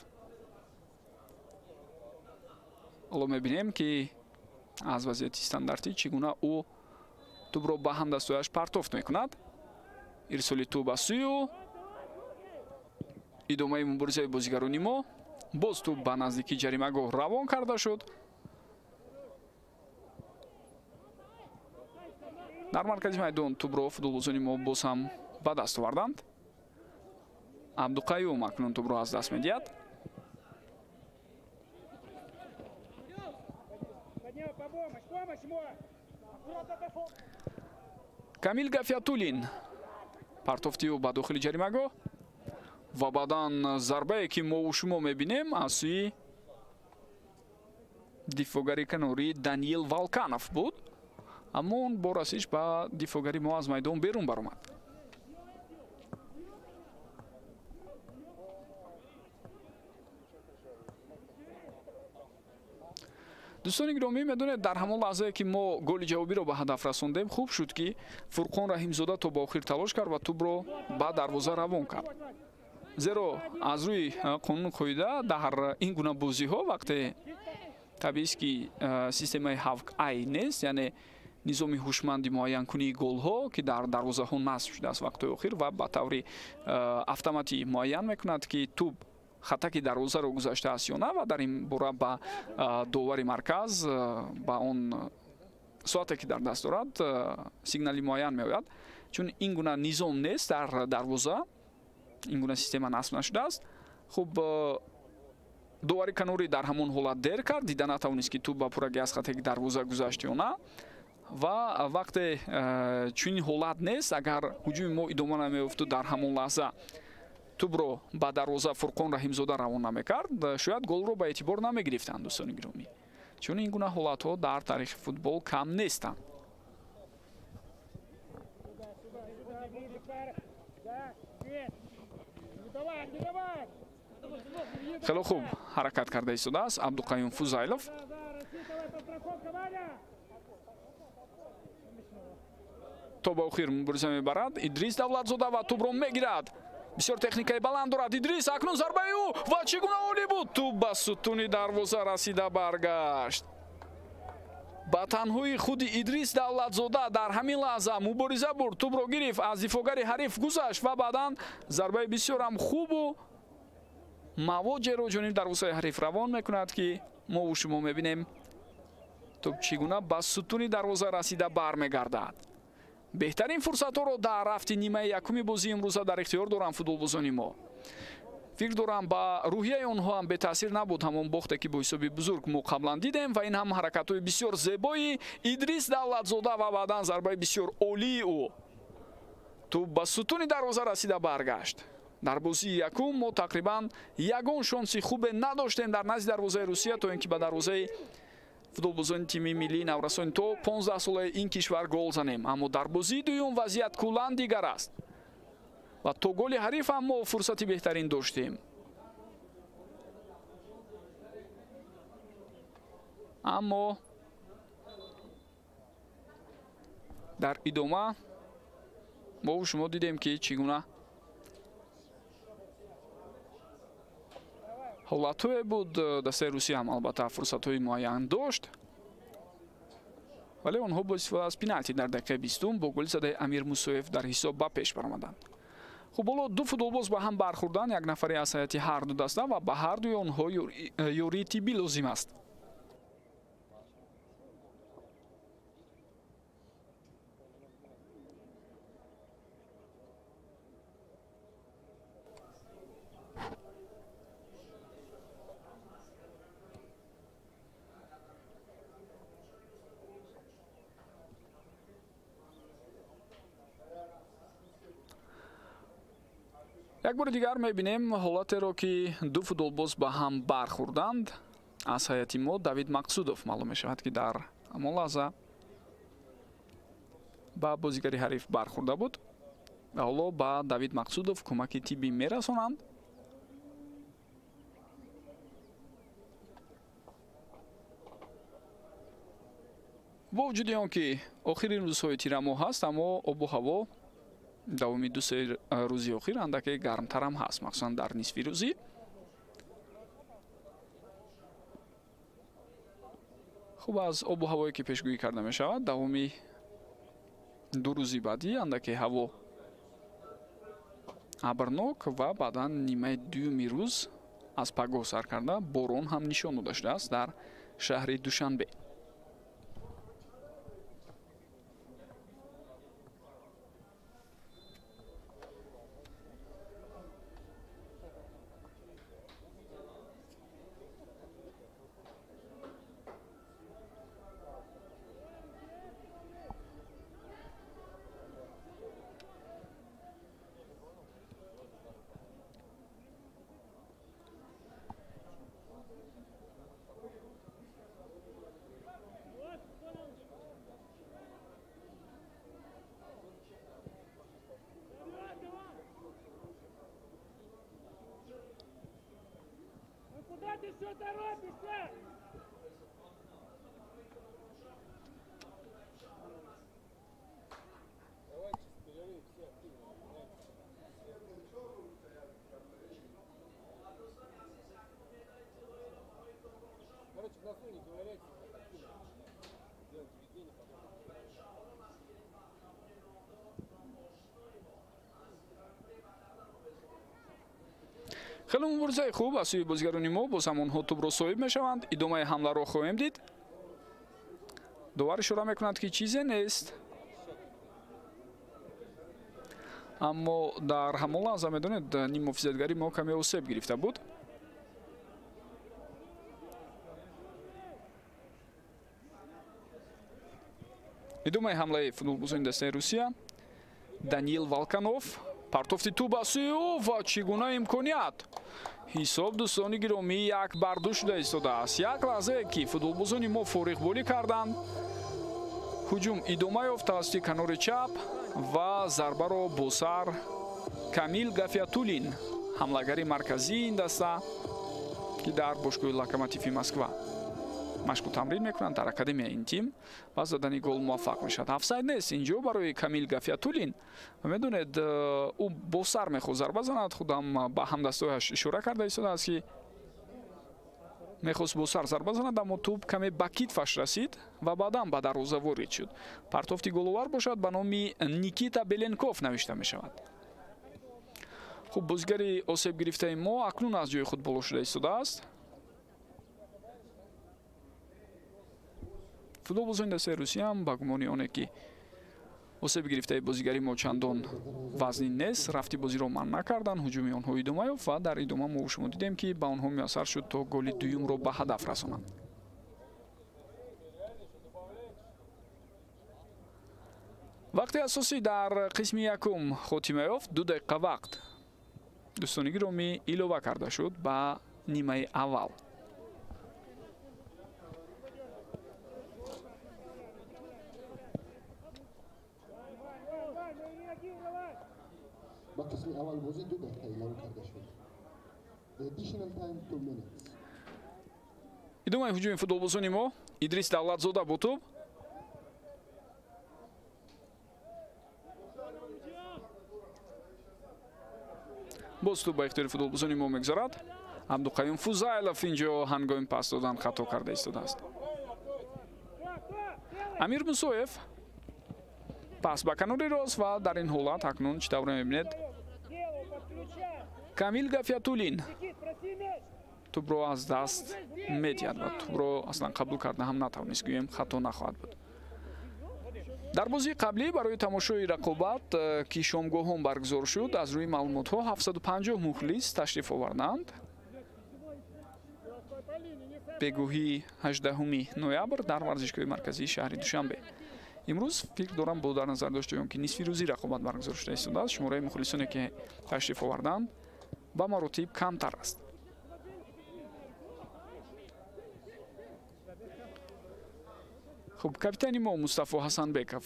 ҳоло мебинем ки аз вазъияти стандартӣ чӣ гуна ӯ тӯбро ба ҳамдастҳояш партофт мекунад. ирсоли тӯб аз сӯи ӯ. идомаи муборизаи бозигарони мо. боз тӯб ба наздики ҷаримагоҳ равон карда шуд. дар маркази майдон тӯбро футболбозони мо боз ҳам ба даст оварданд. Абдуқаюм акнун тӯбро аз даст медиҳад. Камил Гафиятуллин партофти ӯ ба дохили ҷаримагоҳ ва баъдан зарбае ки мо шумо мебинем аз сӯи дифоъгари канорӣ Даниил Валканов буд, аммо он бо расиш ба дифоъгари мо аз майдон берун баромад. дӯстони гиромӣ, медонед дар ҳамон лаҳзае ки мо голи ҷавобиро ба ҳадаф расондем, хуб шуд ки Фурқон Раҳимзода то ба охир талош кард ва тӯбро ба дарвоза равон кард. зеро аз рӯи қонуну қоида дар ин гуна бозиҳо вақте табиист ки системаи 7i нест, яъне низоми ҳушманди муайянкунии голҳо ки дар дарвозаҳо насб шудааст вақтҳои охир ва ба таври автоматӣ муайян мекунад ки тӯб хатаки дарвозаро гузаштааст ё на, ва дар ин бора ба довари марказ ба он соате ки дар даст дорад сигнали муайян меояд. чун ин гуна низом нест дар дарвоза, ин гуна система насб нашудааст. хуб довари канорӣ дар ҳамон ҳолат дер кард, дида натавонист ки тӯб ба пурагӣ аз хатаки дарвоза гузашт ё на, ва вақте чунин ҳолат нест, агар ҳуҷуми мо идома намеёфту дар ҳамон лаҳза тӯбро ба дарвоза Фурқон Раҳимзода равон намекард, шояд голро ба эътибор намегирифтанд. дӯстони гиромӣ, чун ин гуна ҳолатҳо дар таърихи футбол кам нестанд. Давай, не давай. хело хуб ҳаракат карда истодааст Абдуқаюм Фузайлов. Да, рассчитывай, подстраховка, Ваня. То ба охир мубориза мебарад Идрис Давлатзода ва тӯбро мегирад. Бисёр техникаи баланд дорад Идрис. Акнун зарбаи ӯ ва чӣ гуна олӣ буд. Тӯб ба сутуни дарвоза расида баргашт. ба танҳои худи Идрис Давлатзода дар ҳамин лаҳза мубориза бурд. Тӯбро гирифт, аз дифогари ҳариф гузашт ва баъдан зарбаи бисёрам хубу мавоҷеро ҷониби дарвозаи ҳариф равон мекунад ки мо у шумо мебинем тӯб чӣ гуна ба сутуни дарвоза расида бармегардад. беҳтарин фурсатҳоро дар рафти нимаи якуми бозии имрӯза дар ихтиёр доранд футболбозони мо. фикр дорам ба рӯҳияи онҳо ҳам бетаъсир набуд ҳамон бохте ки бо ҳисоби бузург мо қаблан дидем ва ин ҳам ҳаракатҳои бисёр зебои Идрис Давлатзода ва баъдан зарбаи бисёр олии ӯ. тӯб ба сутуни дарвоза расида баргашт. дар бозии якум мо тақрибан ягон шонси хубе надоштем дар назди дарвозаи Русия то ин ки ба дарвозаи футболбозони тими миллии наврасони то 15 солаи ин кишвар гол занем. Аммо дар бозии дуюм вазъият куллан дигар аст. ва то голи ҳариф ҳам мо фурсати беҳтарин доштем. аммо дар идома мо шумо дидем ки чӣ гуна ҳолатҳое буд. дастаи Русия ҳам албатта фурсатҳои муайян дошт, вале онҳо бо истифода аз пеналти дар дақиқаи 20 бо голи задаи Амир Мусоев дар ҳисоб ба пеш баромаданд. хуб ҳоло ду футболбоз ба ҳам бархӯрданд, як нафаре аз ҳайати ҳарду даста ва ба ҳардуи онҳо ёрии тиббӣ лозим аст. як бори дигар мебинем ҳолатеро ки ду футболбоз ба ҳам бархӯрданд. аз ҳайати мо Давид Мақсудов маълум мешавад ки дар ҳамон лаҳза ба бозигари ҳариф бархӯрда буд ва ҳоло ба Давид Мақсудов кӯмаки тиббӣ мерасонанд. бо вуҷуди он ки охирин рӯзҳои тирамоҳ ҳаст, аммо обу ҳаво давоми 2-3 рӯзи охир андаке гармтарам ҳаст, махсусан дар нисфи рӯзӣ. хуб аз обу ҳавое ки пешгӯӣ карда мешавад, давоми 2 рӯзи баъдӣ андаке ҳаво абрнок ва баъдан нимаи дуюми рӯз аз пагоҳ сар карда борон ҳам нишон дода шудааст дар шаҳри Душанбе. Ты что торопишься? Короче, в носу не ковыряйте. Делайте введение, потом. хеле муборизаи хуб аз сӯи бозигарони мо боз ҳам онҳо тӯбро соҳиб мешаванд. идомаи ҳамларо хоҳем дид. довар ишора мекунад ки чизе нест, аммо дар ҳамон лаҳза медонед ним муҳофизатгари мо каме осеб гирифта буд. идомаи ҳамлаи футболбозони дастаи Русия. Даниил Валканов партофти тӯб аз сӯи ӯ ва чӣ гуна имконият. ҳисоб дӯстони гиромӣ як бар ду шуда истодааст. як лаҳзае ки футболбозони мо фориғболӣ карданд, ҳуҷум идома ёфт тавассути канори чап ва зарбаро бо сар Камил Гафиатуллин, ҳамлагари марказии ин даста ки дар бошгоҳи Локомотиви Москва машқу тамрин мекунанд дар академияи ин тим ва задани гол муваффақ мешавад. Офсайд нест инҷо барои Камил Гафиатуллин. Медонед ӯ бо сар мехост зарба занад. худам ба ҳамдастояш ишора карда истодааст ки мехост бо сар зарба занад, аммо тӯб каме ба китфаш расид ва баъдан ба дарвоза ворид шуд. Партофти головар бошад, ба номи Никита Беленков навишта мешавад. хуб, бозигари осеб гирифтаи мо акнун аз ҷои худ боло шуда истодааст. футболбозони дастаи Русиям ба гумони оне ки осеб гирифтаи бозигари мо чандон вазнин нест, рафти бозиро манъ накарданд, ҳуҷуми онҳо идома ёфт ва дар идома мо шумо дидем ки ба онҳо муяссар шуд то голи дуюмро ба ҳадаф расонанд. вақти асосӣ дар қисми якум хотима ёфт. 2 дақиқа вақт дӯстони гиромӣ илова карда шуд ба нимаи аввал. با قسم اول بازی 2 دقیقه اعلام کرده شد. The additional time 2 minutes. идомаи ҳуҷуми футболбозони мо. Идрис Давлатзода бо тӯб. боз тӯб ба ихтиёри футболбозони мо мегзарад. Абдуқаюм Фузайлов инҷо ҳангоми пас додан хато карда истодааст. Амир Мусоев пас ба канори рост ва дар ин ҳолат акнун чӣ тавре мебинед Камил Гафиатуллин тӯбро аз даст медиҳад ва тӯбро аслан қабул карда ҳам натавонист, гӯем хато нахоҳад буд. дар бозии қаблӣ барои тамошои рақобат ки шомгоҳон баргузор шуд, аз рӯи маълумотҳо 750 мухлис ташриф оварданд. бегоҳии 18 ноябр дар варзишгоҳи марказии шаҳри Душанбе. имрӯз фикр дорам бо дар назар дошта ён ки нисфи рӯзӣ рақобат баргузор шуда истодааст. шумораи мухлисоне ки ташриф оварданд ба маротиб камтар аст. хуб, капитани мо Мустафо Ҳасанбеков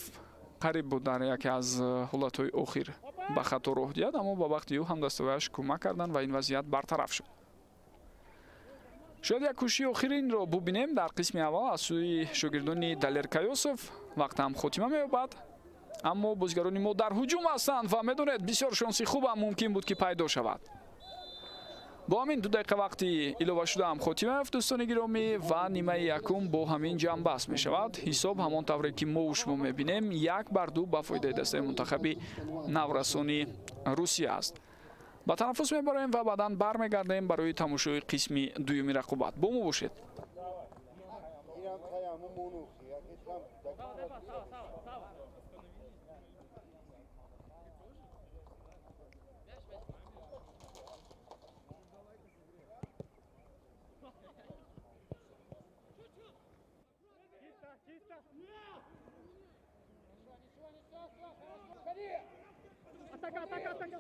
қариб буд дар яке аз ҳолатҳои охир ба хато роҳ диҳад, аммо ба вақти ӯ ҳамдастоваяш кӯмак карданд ва ин вазъият бартараф шуд. шояд як кӯшиши охиринро бубинем дар қисми аввал аз сӯи шогирдони Далер Кайосов. вақтам хотима меёбад, аммо бозигарони мо дар ҳуҷум ҳастанд ва медонед бисёр шонси хубам мумкин буд ки пайдо шавад. бо ҳамин 2 дақиқа вақти илова шудаам хотима ёфт дӯстони гиромӣ ва нимаи якум бо ҳамин ҷамъбаст мешавад. ҳисоб ҳамон тавре ки мову шумо мебинем 1-2 ба фоидаи дастаи мунтахаби наврасони Русия аст. ба танаффус мебароем ва баъдан бармегардем барои тамошои қисми дуюми рақобат. бо мо бошед. Атака, атака, атака.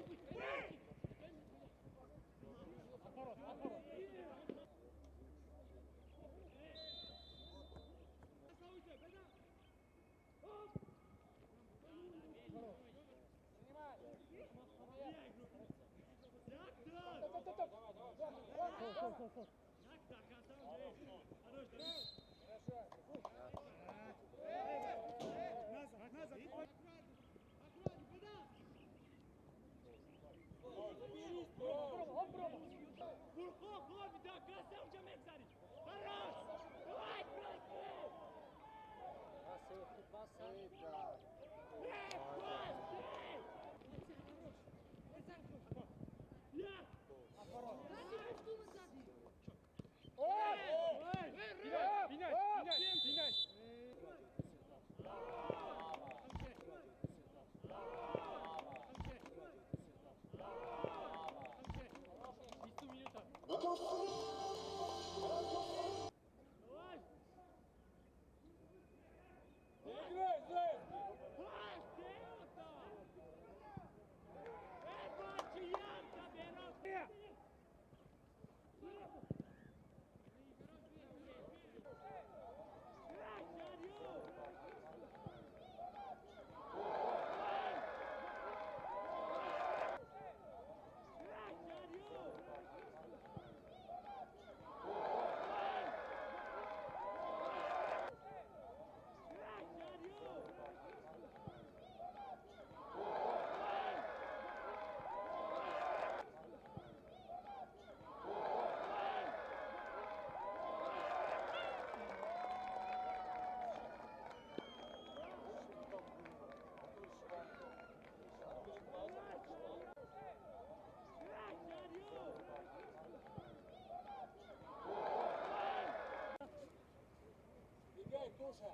Туша!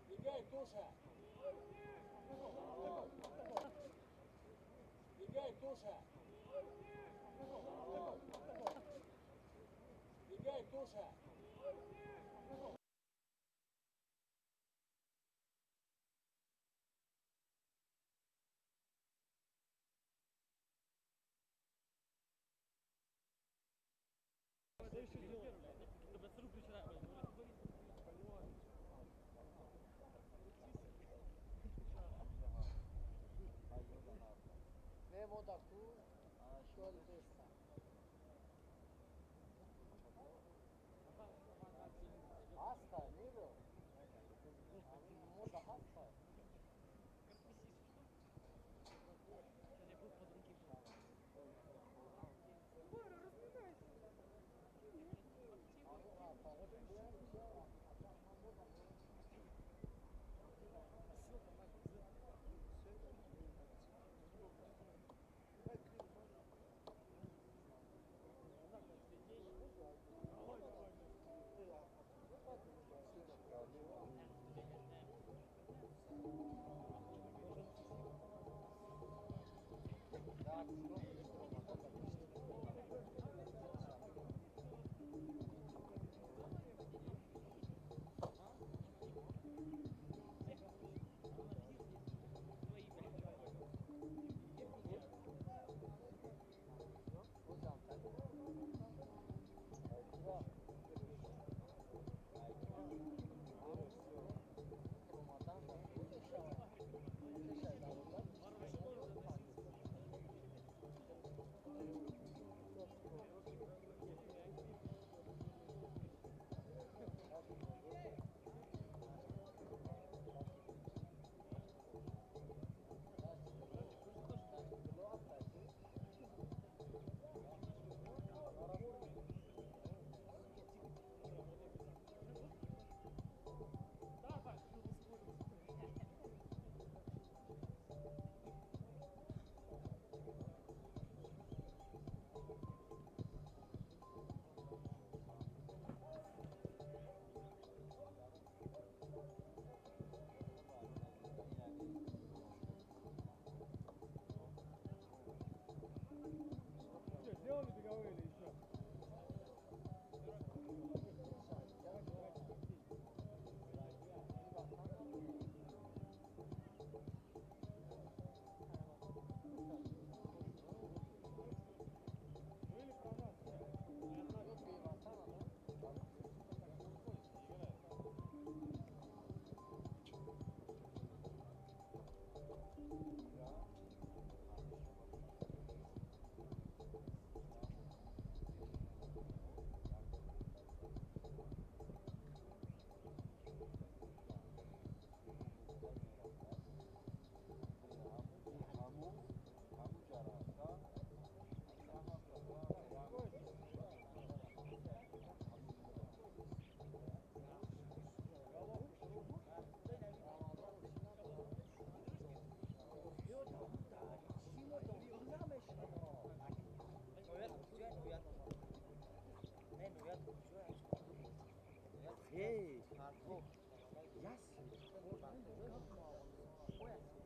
Бегай, Туша! Бегай, Туша! Бегай, Туша! Memo da cu șol de ăsta. Asta, Niro. Moda asta. Сделали беговые или еще? Ei, bravo. Yes.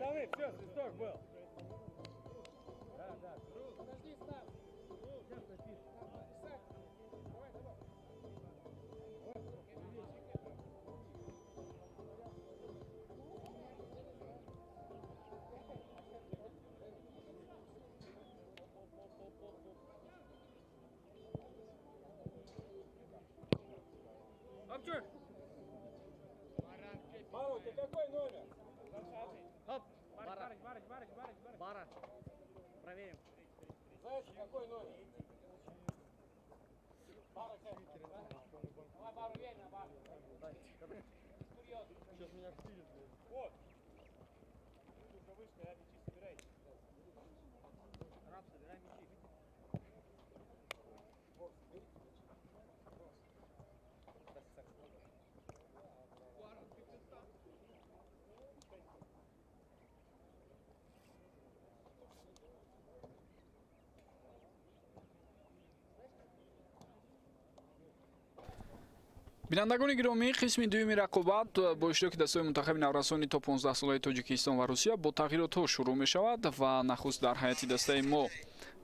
стороны, все, свисток был. Да, да. Подожди, Стас. Сейчас напишешь. Давай, давай. Обчур! Мару, ты какой номер? Хоп. Бара. Проверим. Знаешь, какой номер? Давай, Бару, верь на Бару. Сейчас меня встилит. Вот. Уже вышли, а мячи собирайте. Раб, собирай мячи. бинандагони гиромӣ қисми дуюми рақобат бо иштироки дастаҳои мунтахаби наврасонӣ то 15 солаи Тоҷикистон ва Русия бо тағйиротҳо шурӯъ мешавад ва нахуст дар ҳайати дастаи мо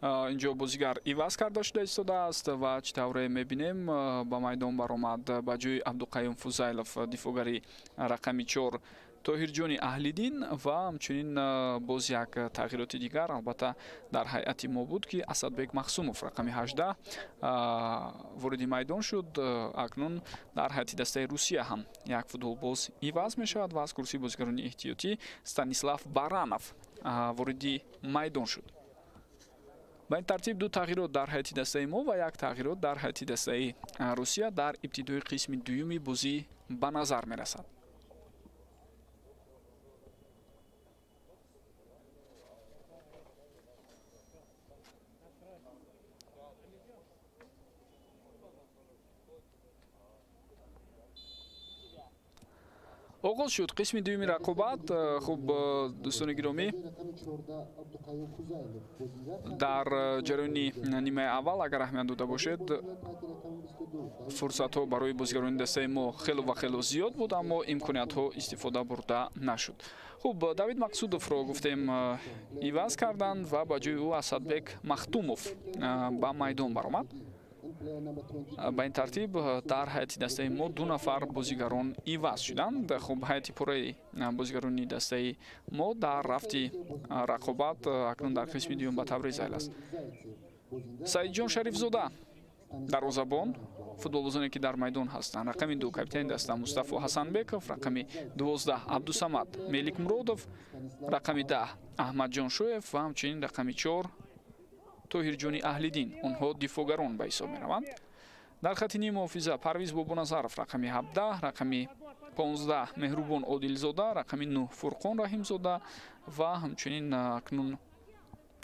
инҷо бозигар иваз карда шуда истодааст ва чӣ тавре мебинем ба майдон баромад ба ҷои Абдуқайюм Фузайлов дифогари рақами 4 Тоҳирҷони Аҳлиддин ва ҳамчунин боз як тағйироти дигар албатта дар ҳайати мо буд ки Асадбек Махсумов рақами 18 вориди майдон шуд. Акнун дар ҳайати дастаи Русия ҳам як футболбоз иваз мешавад ва аз курсии бозигарони эҳтиётӣ Станислав Баранов вориди майдон шуд. ба ин тартиб ду тағйирот дар ҳайати дастаи мо ва як тағйирот дар ҳайати дастаи Русия дар ибтидои қисми дуюми бозӣ ба назар мерасад. оғоз шуд қисми дуюми рақобат. хуб дӯстони гиромӣ, дар ҷараёни нимаи аввал агар аҳамият дода бошед фурсатҳо барои бозигарони дастаи мо хело ва хело зиёд буд, аммо имкониятҳо истифода бурда нашуд. хуб Давид Мақсудовро гуфтем иваз карданд ва ба ҷои ӯ Асадбек Махтумов ба майдон баромад. ба ин тартиб дар ҳайати дастаи мо 2 нафар бозигарон иваз шуданд. хуб ҳайати пурраи бозигарони дастаи мо дар рафти рақобат акнун дар қисми дуюм ба таври зайл аст. Саидҷон Шарифзода дарвозабон, футболбозоне ки дар майдон ҳастанд. рақами 2 капитани даста Мустафо Ҳасанбеков, рақами 12 Абдусамад Мелик Муродов, рақами 10 Аҳмадҷон Шоев ва ҳамчунин рақами 4 Тоҳирҷони Аҳлиддин. онҳо дифогарон ба ҳисоб мераванд. дар хати ними муҳофиза Парвиз Бобоназаров рақами 17, рақами 15 Меҳрубон Одилзода, рақами 9 Фурқон Раҳимзода ва ҳамчунин акнун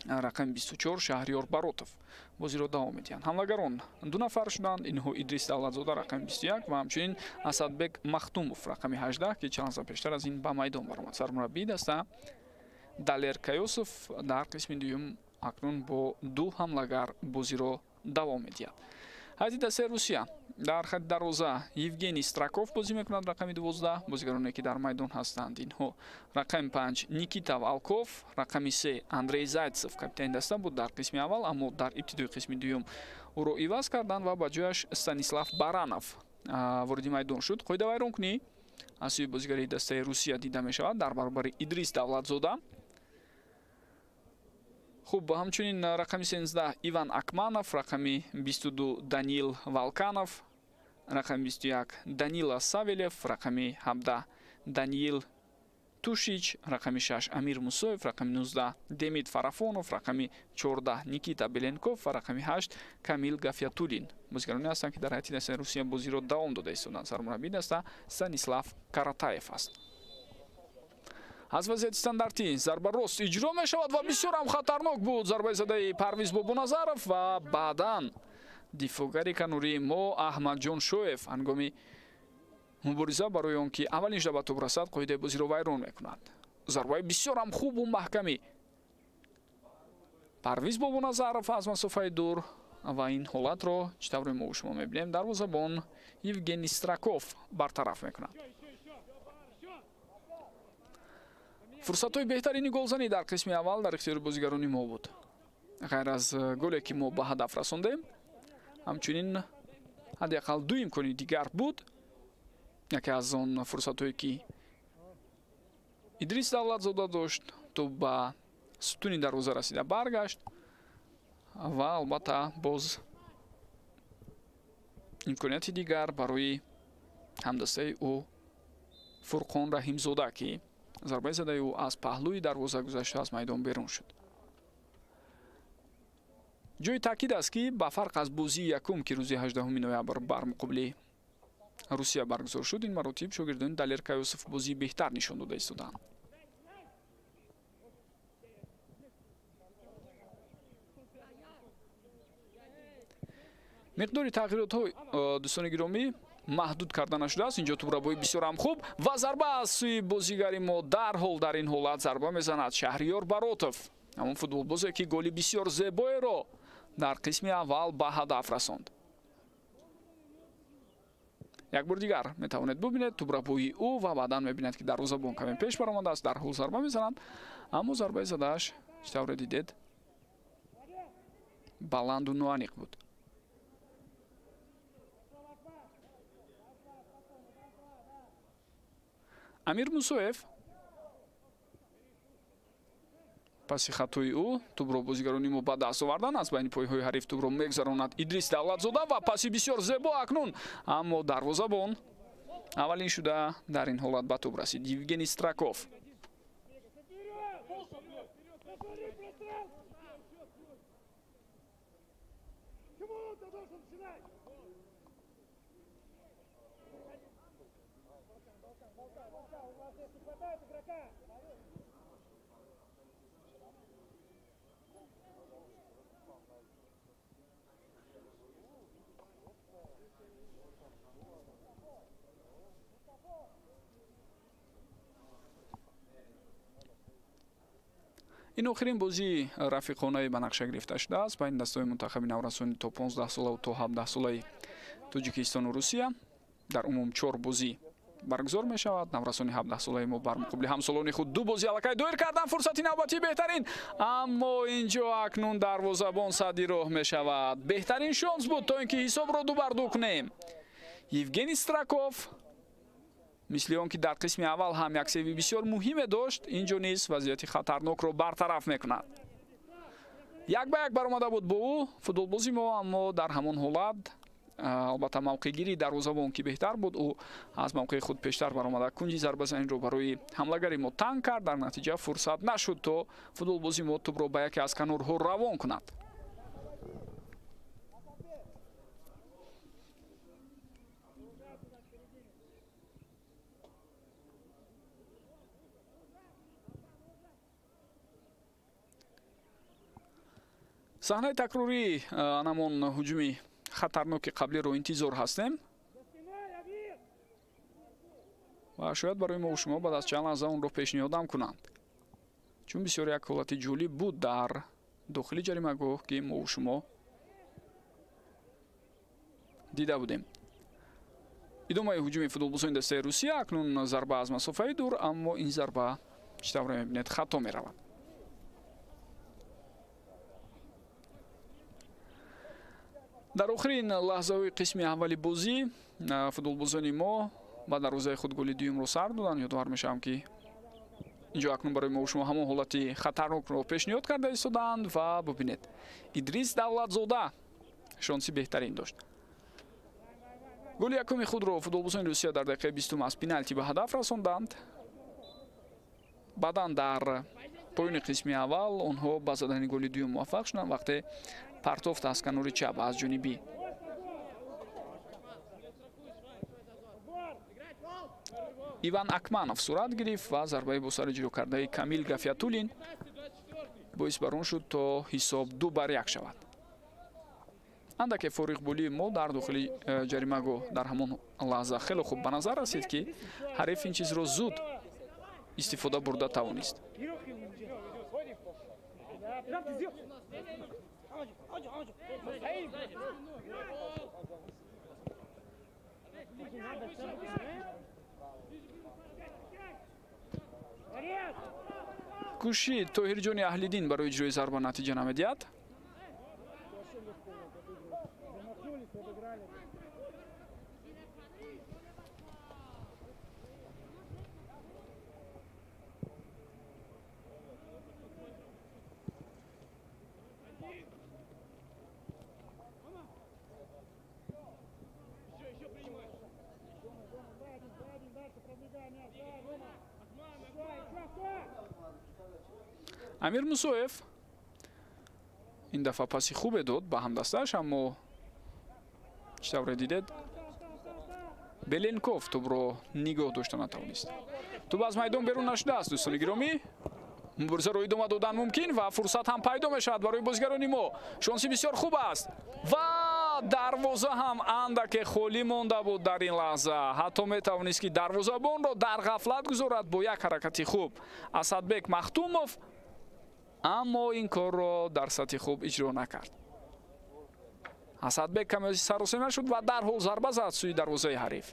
рақами 24 Шаҳриёр Баротов бозиро давом медиҳанд. ҳамлагарон 2 нафар шуданд. инҳо Идрис Давлатзода рақами 21 ва ҳамчунин Асадбек Махтумов рақами 18 ки чанд лаҳза пештар аз ин ба майдон баромад. сармураббии даста Далер Кайосов дар қисми дуюм акнун бо 2 ҳамлагар бозиро давом медиҳад. ҳайати дастаи Русия дар хати дарвоза Евгений Страков бозӣ мекунад рақами 12. бозигароне ки дар майдон ҳастанд инҳо рақами 5 Никита Валков, рақами 3 Андрей Зайцев капитани даста буд дар қисми аввал, аммо дар ибтидои қисми дуюм ӯро иваз карданд ва ба ҷояш Станислав Баранов вориди майдон шуд. қоида вайрон кунӣ аз сӯи бозигари дастаи Русия дида мешавад дар баробари Идрис Давлатзода. хуб ҳамчунин рақами 13 Иван Акманов, рақами 22 Даниил Валканов, рақами 21 Данила Савелев, рақами 17 Даниил Тушич, рақами 6 Амир Мусоев, рақами 19 Демид Фарафонов, рақами 14 Никита Беленков ва рақами 8 Камил Гафиятулин. бозигароне ҳастанд ки дар ҳайати дастаи Русия бозиро давом дода истоданд. сармураббии даста Станислав Каратаев аст. аз вазъияти стандартӣ зарба рост иҷро мешавад ва бисёр ҳам хатарнок буд. зарбаи задаи Парвиз Бобоназаров ва баъдан дифогари канурии мо Аҳмадҷон Шоев ҳангоми мубориза барои он ки аввалин шуда ба топ расад қоидаи бозиро вайрон мекунад. зарбаи бисёр ҳам хубу маҳками Парвиз Бобоназаров аз масофаи дур ва ин ҳолатро чӣ тавре мо шумо мебинем дарвозабон Евгений Страков бартараф мекунад. фурсатҳои беҳтарини голзанӣ дар қисми аввал дар ихтиёри бозигарони мо буд. ғайр аз голе ки мо ба ҳадаф расондем, ҳамчунин ҳадақал ду имкони дигар буд. яке аз он фурсатҳое ки Идрис Давлатзода дошт, то ба сутуни дарвоза расида баргашт ва албатта боз имконияти дигар барои ҳамдастаи ӯ Фурқон Раҳимзода ки зарбаи задаи ӯ аз паҳлӯи дарвоза гузашта аз майдон берун шуд. ҷои таъкид аст ки ба фарқ аз бозии якум ки рӯзи 18 ноябр бар муқобили Русия баргузор шуд, ин маротиб шогирдони Далерка Юсуф бозии беҳтар нишон дода истоданд. миқдори тағйиротҳо дӯстони гиромӣ маҳдуд карда нашудааст. инҷо тӯбрабои бисёр ҳам хуб ва зарба аз сӯи бозигари мо дарҳол дар ин ҳолат зарба мезанад Шаҳриёр Баротов, ҳамон футболбозе ки голи бисёр зебоеро дар қисми аввал ба ҳадаф расонд. як бор дигар метавонед бубинед тӯбрабои ӯ ва баъдан мебинед ки дарвозабон каме пеш баромадааст, дарҳол зарба мезанад, аммо зарбаи задааш чӣ тавре дидед баланду ноаниқ буд. Амир Мусоев паси хатои ӯ тӯбро бозигарони мо ба даст овардан аз байни пойҳои ҳариф тӯбро мегзаронад Идрис Давлатзода ва паси бисёр зебо акнун, аммо дарвозабон аввалин шуда дар ин ҳолат ба тӯб расид. Евгений Страков ин охирин бозии рафиқонаи ба нақша гирифта шудааст байни дастаҳои мунтахаби наврасони то 15 солаву то 17 солаи Тоҷикистону Русия. дар умум 4 бозӣ баргузор мешавад. наврасони 17 солаи мо бар муқобили ҳамсолони худ ду бозӣ аллакай доир кардан, фурсати навбатии беҳтарин, аммо инҷо акнун дарвозабон садди роҳ мешавад. беҳтарин шонс буд то ин ки ҳисобро дубарду кунем. Евгений Страков мисли он ки дар қисми аввал ҳам як сейви бисёр муҳиме дошт, инҷо низ вазъияти хатарнокро бартараф мекунад. як ба як баромада буд бо ӯ футболбози мо, аммо дар ҳамон ҳолат албатта мавқеъгирии дарвозабон ки беҳтар буд, ӯ аз мавқеъи худ пештар баромада кунҷи зарбазаниро барои ҳамлагари мо танг кард. дар натиҷа фурсат нашуд то футболбози мо тӯбро ба яке аз канорҳо равон кунад. саҳнаи такрории анамон ҳуҷуми хатарноки қаблиро интизор ҳастем ва шояд барои мо шумо баъд аз чанд лаҳза онро пешниҳодам кунанд, чун бисёр як ҳолати ҷолиб буд дар дохили ҷаримагоҳ ки мо шумо дида будем. идомаи ҳуҷуми футболбозони дастаи Русия. акнун зарба аз масофаи дур, аммо ин зарба чӣ тавре мебинед хато меравад. дар охирин лаҳзаҳои қисми аввали бозӣ футболбозони мо ба дарвозаи худ голи дуюмро сар доданд. ёдовар мешавам ки инҷо акнун барои мо шумо ҳамон ҳолати хатарнокро пешниҳод карда истоданд ва бубинед Идрис Давлатзода шонси беҳтарин дошт. голи якуми худро футболбозони Русия дар дақиқаи 20 аз пеналти ба ҳадаф расонданд. баъдан дар поёни қисми аввал онҳо ба задани голи дуюм муваффақ шуданд вақте партофт аз канори чап аз ҷониби Иван Акманов сурат гирифт ва зарбаи бо сари ҷудо кардаи Камил Гафиятуллин боис бар он шуд то ҳисоб 2-1 шавад. андаке фориғболии мо дар дохили ҷаримагоҳ дар ҳамон лаҳза хеле хуб ба назар расид ки ҳариф ин чизро зуд истифода бурда тавонист. кӯши Тоҳирҷони Аҳлиддин барои иҷрои зарба натиҷа намедиҳад. Замахнулись, обыграли. Амир Мусоев ин дафъа паси хубе дод ба ҳамдастааш, аммо чӣ тавре дидед? Беленков тӯбро нигоҳ дошта натавонист. тӯб аз майдон берун нашудааст. дӯстони гиромӣ, муборизаро идома додан мумкин ва фурсат ҳам пайдо мешавад барои бозигарони мо. шонси бисёр хуб аст ва дарвоза ҳам андаке холӣ монда буд дар ин лаҳза. ҳатто метавонист ки дарвозабонро дар ғафлат гузорад бо як ҳаракати хуб. Асадбек Махтумов аммо ин корро дар сатҳи хуб иҷро накард. Асадбек каме саросема шуд ва дарҳол зарба зад сӯи дарвозаи ҳариф.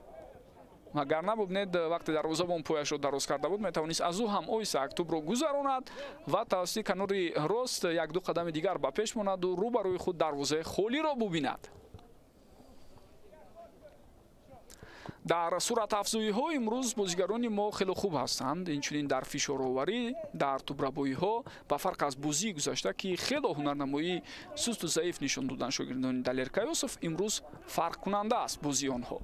агар набубнед вақте дарвозабон пояшро дароз карда буд, метавонист аз ӯ ҳам оҳиста тӯбро гузаронад ва тавассути канори рост як-ду қадами дигар ба пеш монад ва рӯбарои худ дарвозаи холиро бубинад. дар суратафзоиҳо имрӯз бозигарони мо хеле хуб ҳастанд. инчунин дар фишороварӣ, дар тӯбрабоиҳо ба фарқ аз бозии гузашта ки хеле ҳунарнамоии сусту заиф нишон доданд шогирдони Далер Кайёсов, имрӯз фарқкунанда аст бозии онҳо.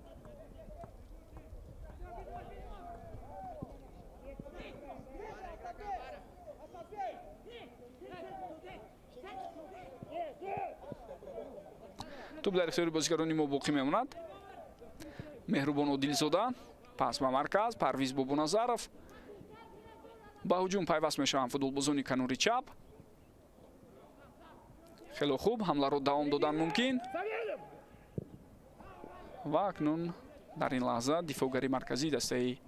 тӯб дар ихтиёри бозигарони мо боқӣ мемонад. Меҳрубон Одилзода пас ба марказ, Парвиз Бобоназаров ба ҳуҷум пайваст мешаванд футболбозони канори чап. хеле хуб, ҳамларо давом додан мумкин ва акнун дар ин лаҳза дифоъгари марказии дастаи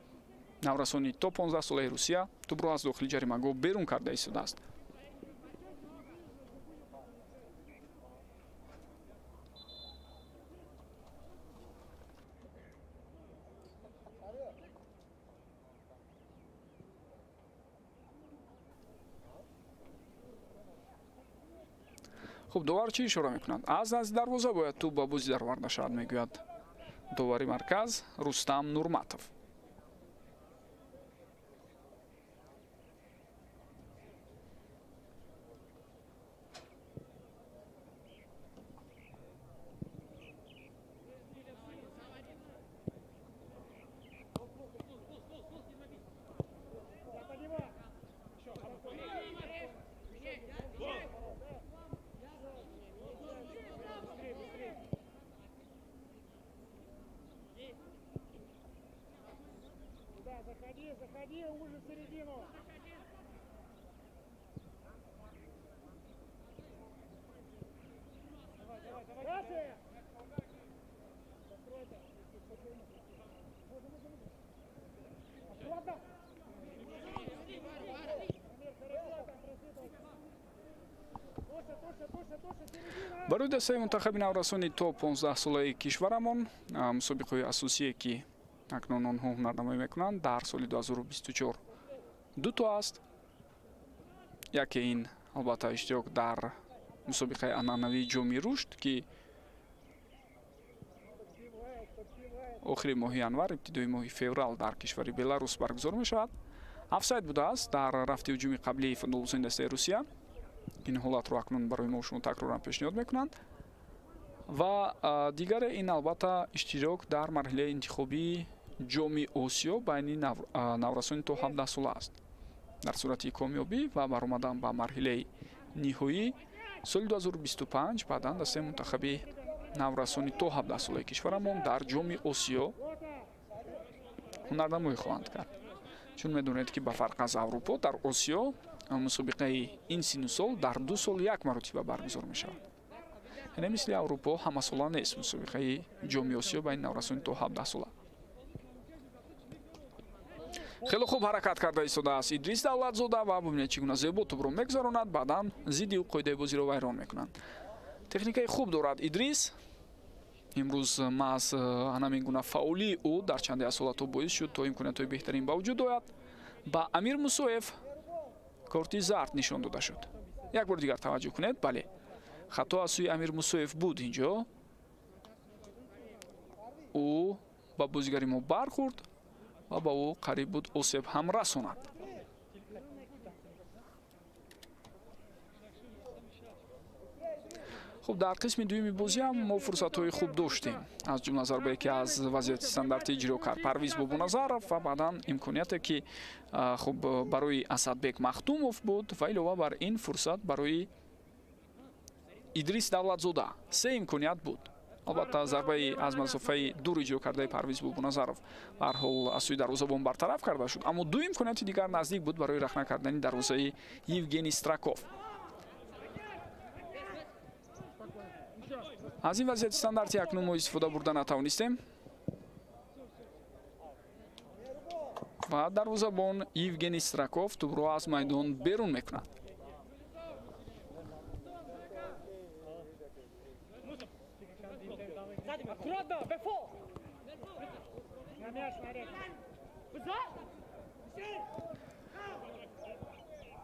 наврасони то 15 солаи Русия тӯбро аз дохили ҷаримагоҳ берун карда истодааст. хуб, довар чӣ ишора мекунад? аз назди дарвоза бояд тӯб ба бозӣ дароварда шавад, мегӯяд довари марказ Рустам Нурматов. Заходи, уже в середину. Давай. барои дастаи мунтахаби наврасони то 15 солаи кишварамон мусобиқаҳои асосие ки акнун онҳо ҳунарнамоӣ мекунанд дар соли 2024 дуто аст. яке ин албатта иштирок дар мусобиқаи анъанавии ҷоми рушд ки охири моҳи январ ибтидои моҳи феврал дар кишвари Беларус баргузор мешавад. афсайд будааст дар рафти ҳуҷуми қаблии футболбозони дастаи Русия. ин ҳолатро акнун барои мо шумо такроран пешниҳод мекунанд. ва дигаре ин албатта иштирок дар марҳилаи интихобии ҷоми Осиё байни наврасони то 17 сола аст. дар сурати комёбӣ ва баромадан ба марҳилаи ниҳоӣ соли 2025 баъдан дастаи мунтахаби наврасони то 17 солаи кишварамон дар ҷоми Осиё ҳунарнамоӣ хоҳанд кард. чун медонед ки ба фарқ аз Аврупо дар Осиё мусобиқаи ин сину сол дар 2 сол як маротиба баргузор мешавад. яъне мисли Аврупо ҳамасола нест мусобиқаи ҷоми Осиё байни наврасони то 17 сола. хеле хуб ҳаракат карда истодааст Идрис Давлатзода ва бубинед чӣ гуна зебо тӯбро мегузаронад, баъдан зидди ӯ қоидаи бозиро вайрон мекунанд. техникаи хуб дорад Идрис. имрӯз маҳз ҳамин гуна фаъолии ӯ дар чанде аз ҳолатҳо боис шуд то имкониятҳои беҳтарин ба вуҷуд ояд. ба Амир Мусоев корти зард нишон дода шуд. Як бор дигар таваҷҷӯҳ кунед. Бале, хато аз сӯи Амир Мусоев буд инҷо. Ӯ ба бозигари мо бархӯрд ва ба ӯ қариб буд осеб ҳам расонад. хуб, дар қисми дуюми бозӣ ҳам мо фурсатҳои хуб доштем. Аз ҷумла зарбае ки аз вазъияти стандарти иҷро кард Парвиз Бобоназаров ва баъдан имконияте ки хуб барои Асадбек Махтумов буд ва илова бар ин фурсат барои Идрис Давлатзода. Се имконият буд. албатта зарбаи аз масофаи дур иҷро кардаи Парвиз Бобоназаров ба ҳар ҳол аз сӯи дарвозабон бартараф карда шуд, аммо ду имконияти дигар наздик буд барои рахна кардани дарвозаи Евгений Страков. аз ин вазъияти стандарти акнун мо истифода бурда натавонистем ва дарвозабон Евгений Страков тӯбро аз майдон берун мекунад.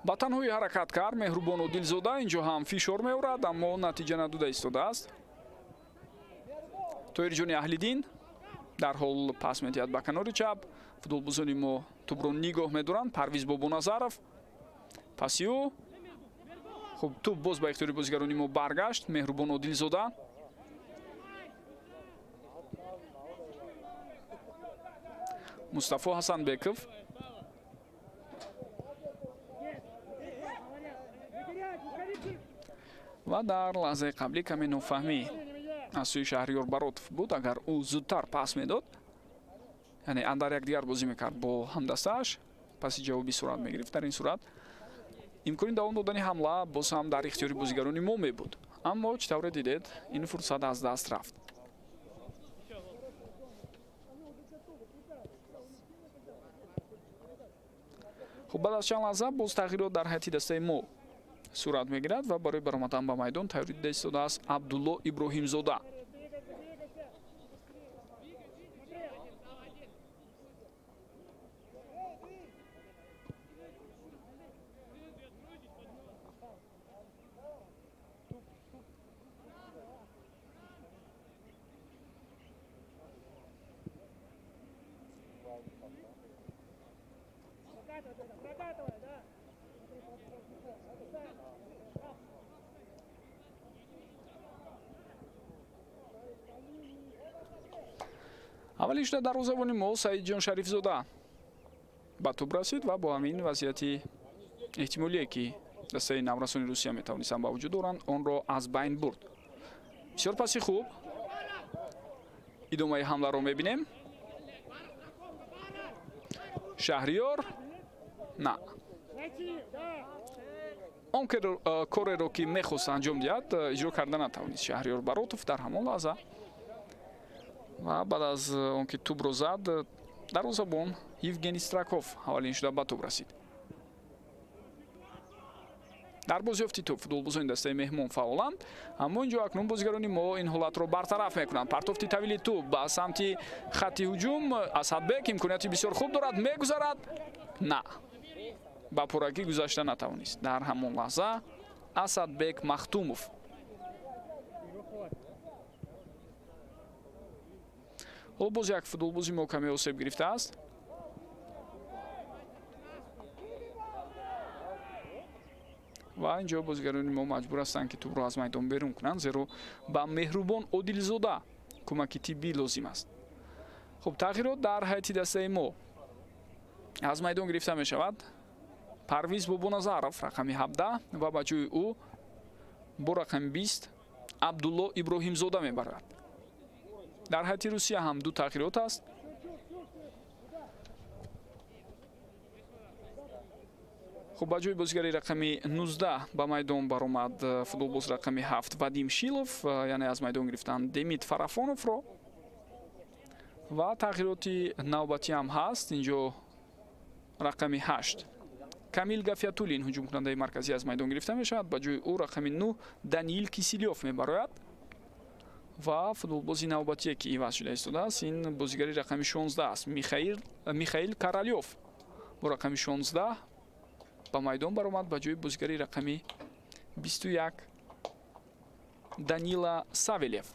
ба танҳои ҳаракаткар Меҳрубон Одилзода инҷо ҳам фишор меорад, аммо натиҷа надода истодааст. Тоҳирҷони Аҳлиддин дарҳол пас медиҳад ба канори чап. футболбозони мо тӯбро нигоҳ медоранд. Парвиз Бобоназаров пасиё. хуб, тӯб боз ба ихтиёри бозигарони мо баргашт. Меҳрубон Одилзода Мустафо Ҳасанбеков ва дар лаҳзаи қаблӣ каме нофаҳмӣ аз сӯи Шаҳриёр Баротов буд. агар ӯ зудтар пас медод, яъне андар якдигар бозӣ мекард бо ҳамдастааш, паси ҷавобӣ сурат мегирифт. дар ин сурат имкони давом додани ҳамла боз ҳам дар ихтиёри бозигарони мо мебуд, аммо чӣ тавре дидед, ин фурсат аз даст рафт. хуб, баъд аз чанд лаҳза боз тағйирот дар ҳайати дастаи мо сурат мегирад ва барои баромадан ба майдон тайёрӣ дида истодааст Абдулло Иброҳимзода. аввали шуда дарвозабони мо Саидҷон Шарифзода ба тӯб расид ва бо ҳамин вазъияти эҳтимолие ки дастаи наврасони Русия метавонистанд ба вуҷуд оранд, онро аз байн бурд. бисёр паси хуб. идомаи ҳамларо мебинем. Шаҳриёр на он кореро ки мехост анҷом диҳад иҷро карда натавонист Шаҳриёр Баротов дар ҳамон лаҳза. ва баъд аз он ки тӯбро зад, дарвозабон Евгений Страков аввалин шуда ба тӯб расид. дар бозёфти тӯб футболбозони дастаи меҳмон фаъоланд, аммо инҷо акнун бозигарони мо ин ҳолатро бартараф мекунанд. партофти тавили тӯб ба самти хатти ҳуҷум. Асадбек имконияти бисёр хуб дорад, мегузарад. на ба пуррагӣ гузашта натавонист. дар ҳамон лаҳза Асадбек Махтумов ҳоло боз як футболбози мо каме осеб гирифтааст. ва инҷо бозигарони мо маҷбур ҳастанд ки тӯбро аз майдон берун кунанд, зеро ба Меҳрубон Одилзода кӯмаки тиббӣ лозим аст. хуб, тағйирот дар ҳайати дастаи мо аз майдон гирифта мешавад. Парвиз Бобоназаров рақами 17 ва ба ҷои ӯ бо рақами 20 Абдулло Иброҳимзода мебарад. дар ҳайати Русия ҳам ду тағйирот аст. хуб, ба ҷои бозигари рақами 19 ба майдон баромад футболбоз рақами 7 Вадим Шилов, яъне аз майдон гирифтанд Демид Фарафоновро. ва тағйироти навбатӣ ҳам ҳаст. инҷо рақами 8 Камил Гафиятуллин ҳуҷумкунандаи марказӣ аз майдон гирифта мешавад. ба ҷои ӯ рақами 9 Даниил Кисилёв мебарояд. ва футболбози навбатие ки иваз шуда истодааст, ин бозигари рақами 16 аст Михаил Каралёв бо рақами 16 ба майдон баромад ба ҷои бозигари рақами 21 Данила Савелев.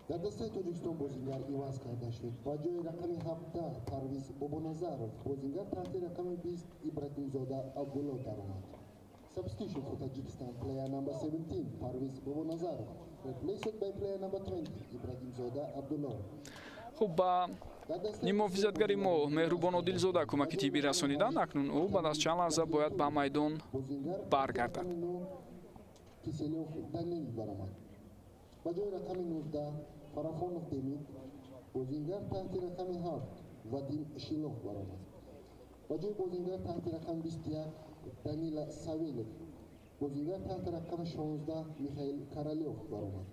در دسته توجیکستان بازیگر عوض کرده شد. با جای رقم 17 پرویز بابانظرov بازیگر تحت رقم 20 ابراهیم زاده عبدالله درآمد. Substitution for Tajikistan player number 17 Parviz Bobonazarov replaced by player number 20 Ibrahim Zoda Abdullah. خب با нимуҳофизатгари мо Меҳрубон Одилзода кӯмаки тиббӣ расонидан. Акнун ӯ баъд аз чанд лаҳза бояд ба майдон баргардад. Киселев Данил даромад. Ба ҷои рақами 19 Фарафонов Демид бозингар таҳти рақами 7 Вадим Шилов баромад. Ба ҷои бозингар таҳти рақами 21 Данила Савелев бозингар таҳти рақами 16 Михаил Королёв баромад.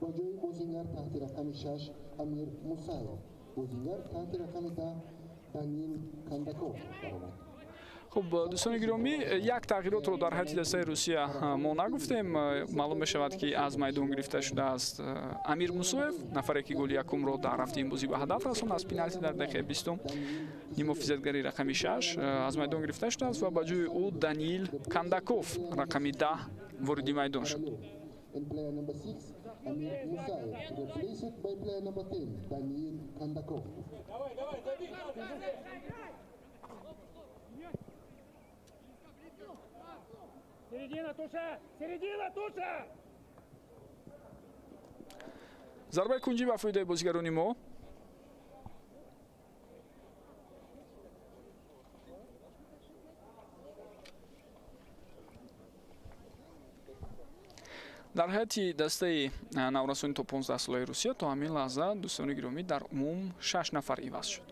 Ба ҷои бозингар таҳти рақами 6 Амир Мусаев бозингар таҳти рақами 10 Данил Кандаков баромад. خب دوستان گرامی، یک تغییرات رو در حد دسته روسیه ما نگفتیم. معلوم می‌شود که از میدان گرفته شده است امیر موسویف، نفری که گل یکم رو در هفته این بازی به هدف رساند از پنالتی در دقیقه 20 нимуҳофизатгари рақами 6 از میدان گرفته شده است و با جای او دانیل کانداکوف رقمی 10 وارد میدان شد. Середина, Туша! Середина, Туша! зарбаи кунҷӣ ба фоидаи бозигарони мо. дар ҳайати дастаи наврасони то 15 солаи Русия то ҳамин лаҳза дӯстони гиромӣ дар умум 6 нафар иваз шуд.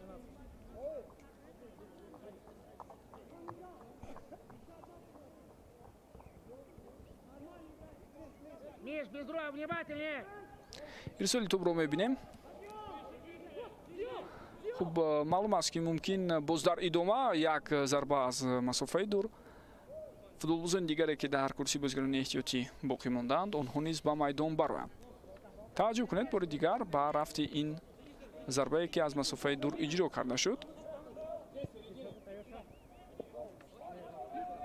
Миш, без рук, внимательнее! ирсоли тӯбро мебинем. хуб маълум аст ки мумкин боз дар идома як зарба аз масофаи дур футболбозони дигаре ки дар курсии бозигарони эҳтиётӣ боқӣ мондаанд онҳо низ ба майдон бароянд. таваҷҷӯҳ кунед бори дигар ба рафти ин зарбае ки аз масофаи дур иҷро карда шуд.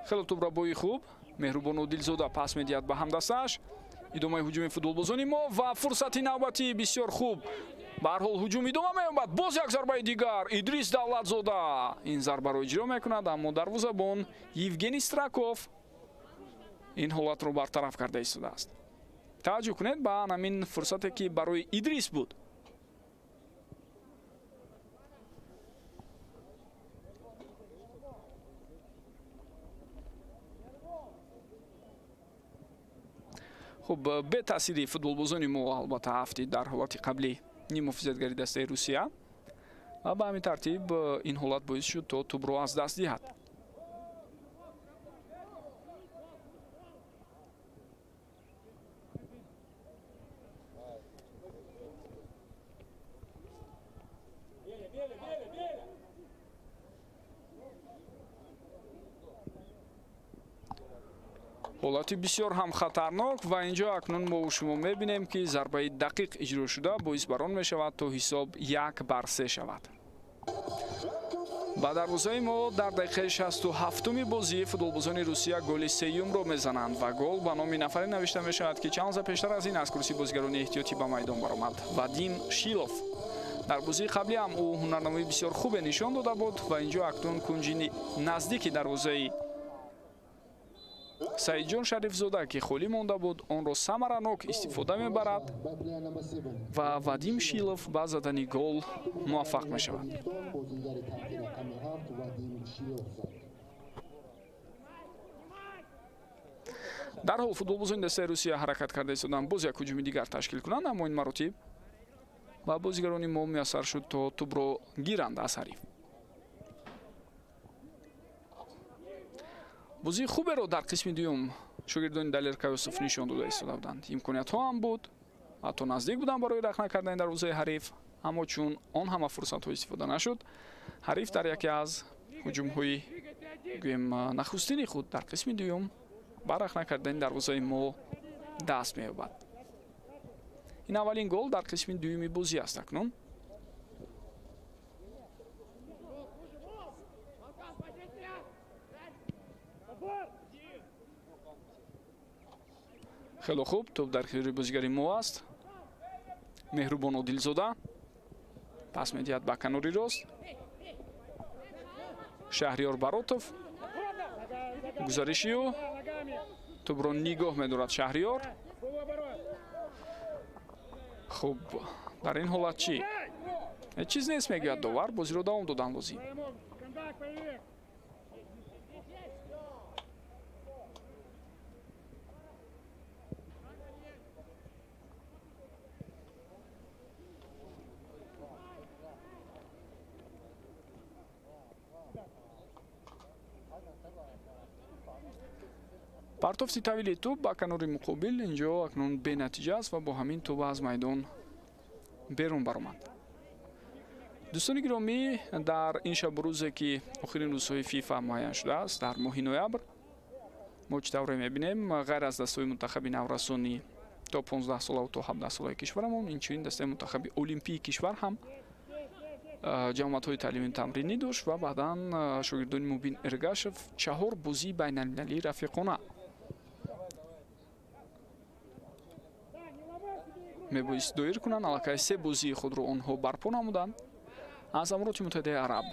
хеле тӯбрабои хуб. Меҳрубон Одилзода пас медиҳад ба ҳамдастааш. идомаи ҳуҷуми футболбозони мо ва фурсати навбатӣ бисёр хуб. ба ҳар ҳол ҳуҷум идома меёбад. боз як зарбаи дигар. Идрис Давлатзода ин зарбаро иҷро мекунад, аммо дарвозабон Евгений Страков ин ҳолатро бартараф карда истодааст. таваҷҷӯҳ кунед ба ҳамин фурсате ки барои Идрис буд. خب به تاثیر فوتبالبازان ما البته هفته در حالت قبلی нимуҳофизатгари дастаи Русия و به همین ترتیب این حالت باعث شد تا توپ را از دست دهد. ҳолати бисёр ҳам хатарнок ва инҷо акнун мо шумо мебинем ки зарбаи дақиқ иҷро шуда боис бар он мешавад то ҳисоб 1-3 шавад. ба дарвозаи мо дар дақиқаи 67-уми бозӣ футболбозони Русия голи сеюмро мезананд ва гол ба номи нафаре навишта мешавад ки чанд лаҳза пештар аз ин аз курсии бозигарони эҳтиётӣ ба майдон баромад. Вадим Шилов. дар бозии қаблӣ ҳам ӯ ҳунарнамои бисёр хубе нишон дода буд ва инҷо акнун кунҷи наздики дарвозаи Саидҷон Шарифзода ки холӣ монда буд онро самаранок истифода мебарад ва Вадим Шилов ба задани гол муваффақ мешавад. дарҳол футболбозони дастаи Русия ҳаракат карда истоданд боз як ҳуҷуми дигар ташкил кунанд, аммо ин маротиб ба бозигарони мо муяссар шуд то тӯбро гиранд аз ҳариф. бозии хуберо дар қисми дуюм шогирдони Далер Кайосов нишон дода истода буданд. имкониятҳо ҳам буд, ҳатто наздик буданд барои рахна кардани дарвозаи ҳариф, аммо чун он ҳама фурсатҳо истифода нашуд, ҳариф дар яке аз ҳуҷумҳои гӯем нахустини худ дар қисми дуюм ба рахна кардани дарвозаи мо даст меёбад. ин аввалин гол дар қисми дуюми бозӣ аст акнун. خیلی خوب توپ در اختیار بازیگر ما است. مهربان عادلزاده پاس میدهد به کناری راست. شهریار баротов گزارشی او توپ را نگاه می‌دارد شهریار. خوب در این حالت چی؟ هیچ چیز نیست میگوید داور. بازی را دوام دادن لازم. партов ситавили тӯб ба канори муқобил инҷо акнун бенатиҷа аст ва бо ҳамин тӯб аз майдон берун баромад. дӯстони гиромӣ, дар ин шабу рӯзе ки охирин рӯзҳои фифа муайян шудааст дар моҳи ноябр мо чӣ тавре мебинем ғайр аз дастаҳои мунтахаби наврасони то 15 солаву то 17 солаи кишварамон инчунин дастаи мунтахаби олимпии кишвар ҳам ҷамъиятҳои таълимии тамринӣ дошт ва баъдан шогирдони мубин эргашев 4 бозии байналмилалии рафиқона мебоист доир кунанд. аллакай 3 бозии худро онҳо барпо намуданд. аз амороти муттаҳидаи араб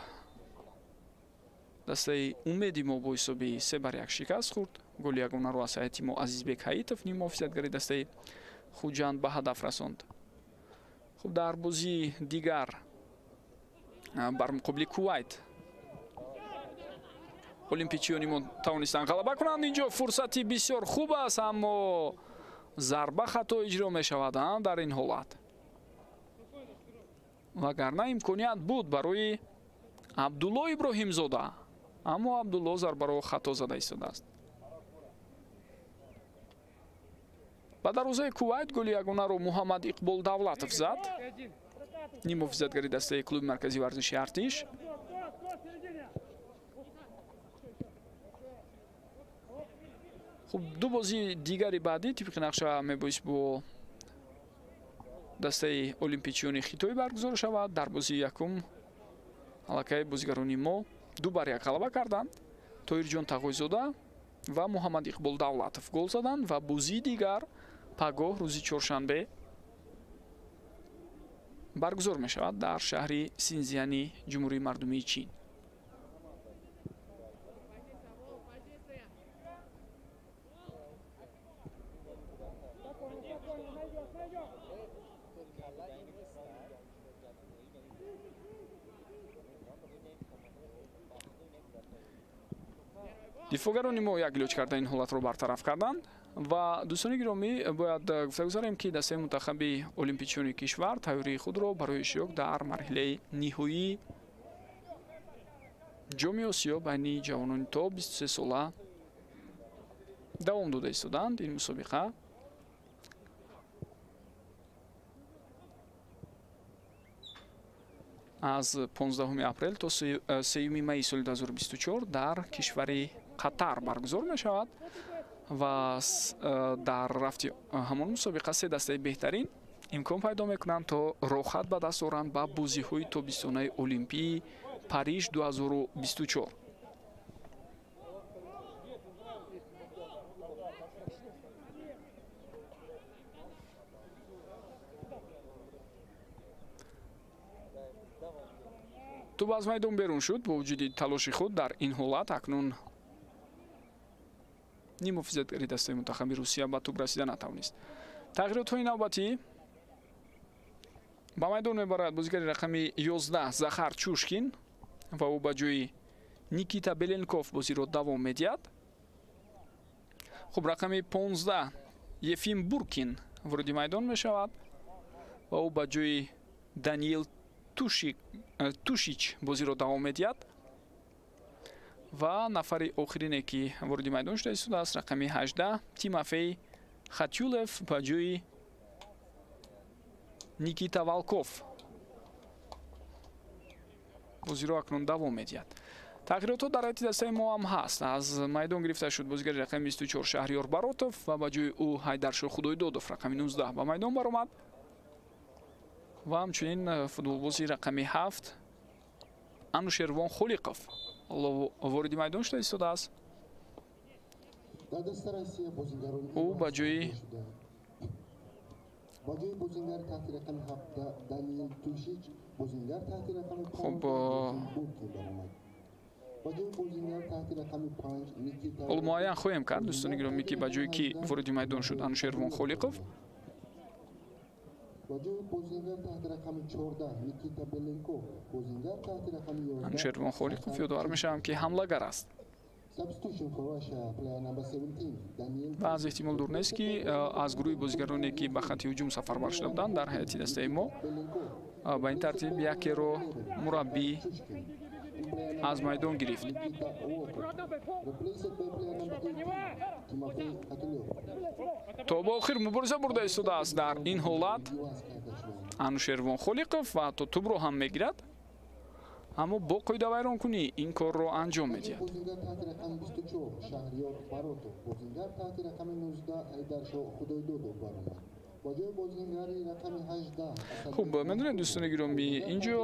дастаи умеди мо бо ҳисоби 3-1 шикаст хӯрд. голи ягонаро аз ҳайати мо азизбек ҳаитов ним муҳофизатгари дастаи хуҷанд ба ҳадаф расонд. хуб дар бозии дигар бар муқобили кувайт олимпичиони мо тавонистанд ғалаба кунанд. инҷо фурсати бисёр хуб аст, аммо зарба хато иҷро мешавад дар ин ҳолат. вагарна имконият буд барои абдулло иброҳимзода, аммо абдулло зарбаро хато зада истодааст. ба дарвозаи кувайт голи ягонаро муҳаммад иқбол давлатов зад. ним муҳофизатгари дастаи клуби марказии варзиши артиш. хуб ду бозии дигари баъдӣ тибқи нақша мебоист бо дастаи олимпичиони хитоӣ баргузор шавад. дар бозии якум аллакай бозигарони мо 2-1 ғалаба карданд. тоҳирҷон тағоизода ва муҳаммад иқбол давлатов гол заданд ва бозии дигар пагоҳ рӯзи чоршанбе баргузор мешавад дар шаҳри синзияни ҷумҳурии мардумии чин. дифогарони мо як илоҷ карда ин ҳолатро бартараф карданд ва дӯстони гиромӣ бояд гуфта гузарем ки дастаи мунтахаби олимпичиони кишвар тайёрии худро барои иштирок дар марҳилаи ниҳоӣ ҷоми осиё байни ҷавонони то 23 сола давом дода истоданд. ин мусобиқа аз 15 апрел то 3 майи соли 2024 дар кишвари қатар баргузор мешавад ва дар рафти ҳамон мусобиқа 3 дастаи беҳтарин имкон пайдо мекунанд то рохат ба даст оранд ба бозиҳои тобистонаи олимпии Париж 2024. тӯб аз майдон берун шуд. бо вуҷуди талоши худ дар ин ҳолат акнун ним муҳофизатгари дастаи мунтахаби русия ба тӯб расида натавонист. тағйиротҳои навбатӣ ба майдон мебарад бозигари рақами 11 Захар Чушкин ва ӯ ба ҷои Никита Беленков бозиро давом медиҳад. хуб рақами 15 Ефим Буркин вориди майдон мешавад ва ӯ ба ҷои Даниил Тушич бозиро давом медиҳад ва нафари охирине ки вориди майдон шуда истодааст рақами 18 Тимофей Хатюлев ба ҷои Никита Валков бозиро акнун давом медиҳад. тағйиротҳо дар ҳайати дастаи мо ҳам ҳаст. аз майдон гирифта шуд бозигари рақами 24 Шаҳриёр баротов ва ба ҷои ӯ Ҳайдаршоҳ Худоидодов рақами 19 ба майдон баромад ва ҳамчунин футболбози рақами 7 Анушервон Холиқов вориди майдон шуда истодааст. در دست روسیه بازیگران او با جوی با جای بازیگر تحت رقم 17 دانیل توشیچ بازیگر تحت رقم 5 خب بورکی برآمد. با جای بازیگر تحت رقم 5 نیکیتا ҳол муайян хоҳем кард дӯстони гиромӣ ки ба ҷои ки вориди майдон шуд Анушервон Холиқов. با جای بازیگر تحت رقم 14 نیکیتا بلنکوف بازیگر تحت رقم 11 Анушервон Холиқов ёдовар мешавам ки ҳамлагар аст. Substitution for Russia, player number 17, Daniel ва аз эҳтимол дур нест ки аз гурӯҳи бозигароне ки ба хатти ҳуҷум сафарбар шуда буданд дар ҳайати дастаи мо ба ин тартиб якеро мураббӣ аз майдон гирифт. Nikita Walker, replaced by player number 18, Timofey Khatulyov. то бо охир мубориза бурда истодааст дар ин ҳолат Yuas Kardashyan. Анушервон Холиқов ва ҳатто тӯбро ҳам мегирад, аммо бо қоида вайронкунӣ ин корро анҷом медиҳад. بازیگر تحت رقم 24 شهریار فراتوف بازیگر تحت رقم 19 حیدرشاه خدایدودov برآمد. با جای بازیگری رقم 18 хуб медонед дӯстони гиромӣ инҷо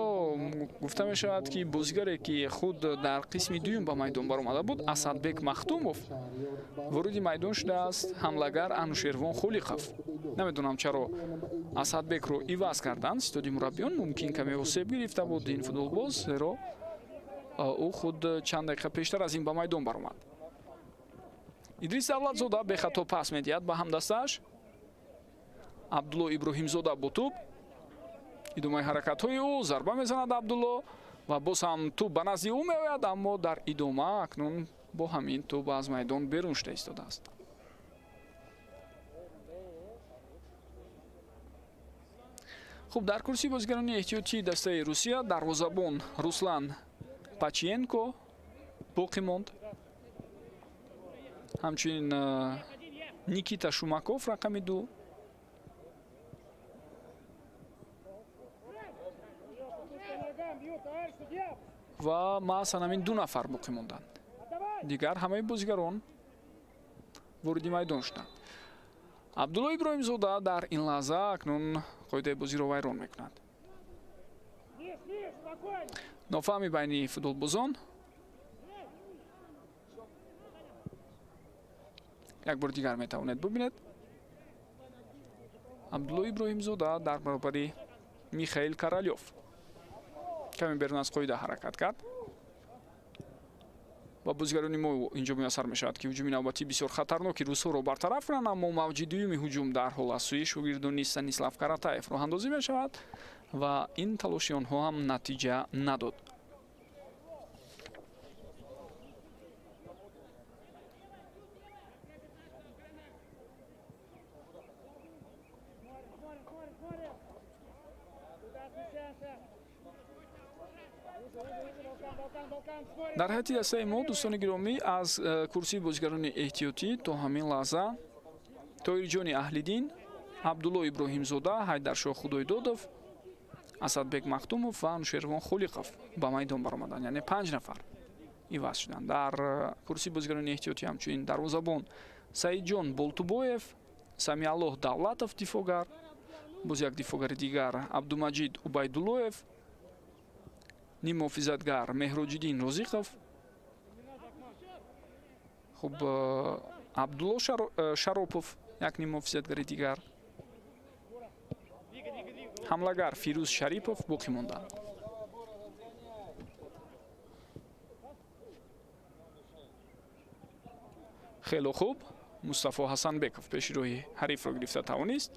гуфта мешавад ки бозигаре ки худ дар қисми дуюм ба майдон баромада буд Асадбек Махтумов вориди майдон шудааст ҳамлагар Анушервон Холиқов. намедонам чаро Асадбекро иваз карданд ситоди мураббиён. мумкин каме осеб гирифта буд ин футболбоз, зеро ӯ худ чанд дақиқа пештар аз ин ба майдон баромад. Идрис Давлатзода бехато пас медиҳад ба ҳамдастааш. Абдулло Иброҳимзода бо тӯб идомаи ҳаракатҳои ӯ зарба мезанад Абдулло ва боз ҳам тӯб ба назди ӯ меояд, аммо дар идома акнун бо ҳамин тӯб аз майдон берун шуда истодааст. хуб дар курсии бозигарони эҳтиётии дастаи Русия дарвозабон Руслан Пачиенко боқӣ монд. ҳамчунин Никита Шумаков рақами 2. ва маъсан ҳамин 2 нафар боқӣ монданд. дигар ҳамаи бозигарон вориди майдон шуданд. Абдулло Иброҳимзода дар ин лаҳза акнун қоидаи бозиро вайрон мекунад. нофаҳмӣ байни футболбозон. як бори дигар метавонед бубинед. Абдулло Иброҳимзода дар баробари Михаил Королёв каме берун аз қоида ҳаракат кард. ва бозигарони мо инҷо муяссар мешавад ки ҳуҷуми навбатӣ бисёр хатарноки русҳоро бартараф кунанд, аммо мавҷи дуюми ҳуҷум дар ҳол аз сӯи шогирдони Станислав Каратаев роҳандозӣ мешавад ва ин талоши онҳо ҳам натиҷа надод. дар ҳайати дастаи мо дӯстони гиромӣ аз курсии бозигарони эҳтиётӣ то ҳамин лаҳза Тоирҷони Аҳлиддин, Абдулло Иброҳимзода, Ҳайдаршоҳ Худойдодов, Асадбек Махтумов ва Анушервон Холиқов ба майдон баромаданд, яъне 5 нафар иваз шуданд. дар курсии бозигарони эҳтиётӣ ҳамчунин дарвозабон Саидҷон Болтубоев, Самиаллоҳ Давлатов дифогар, боз як дифогари дигар Абдумаҷид Убайдуллоев, ним муҳофизатгар Меҳроҷиддин Розиқов. хуб Абдулло Шаропов як ним муҳофизатгари дигар. ҳамлагар Фирӯз Шарипов боқӣ монданд. хело хуб Мустафо Ҳасанбеков пешироҳи ҳарифро гирифта тавонист.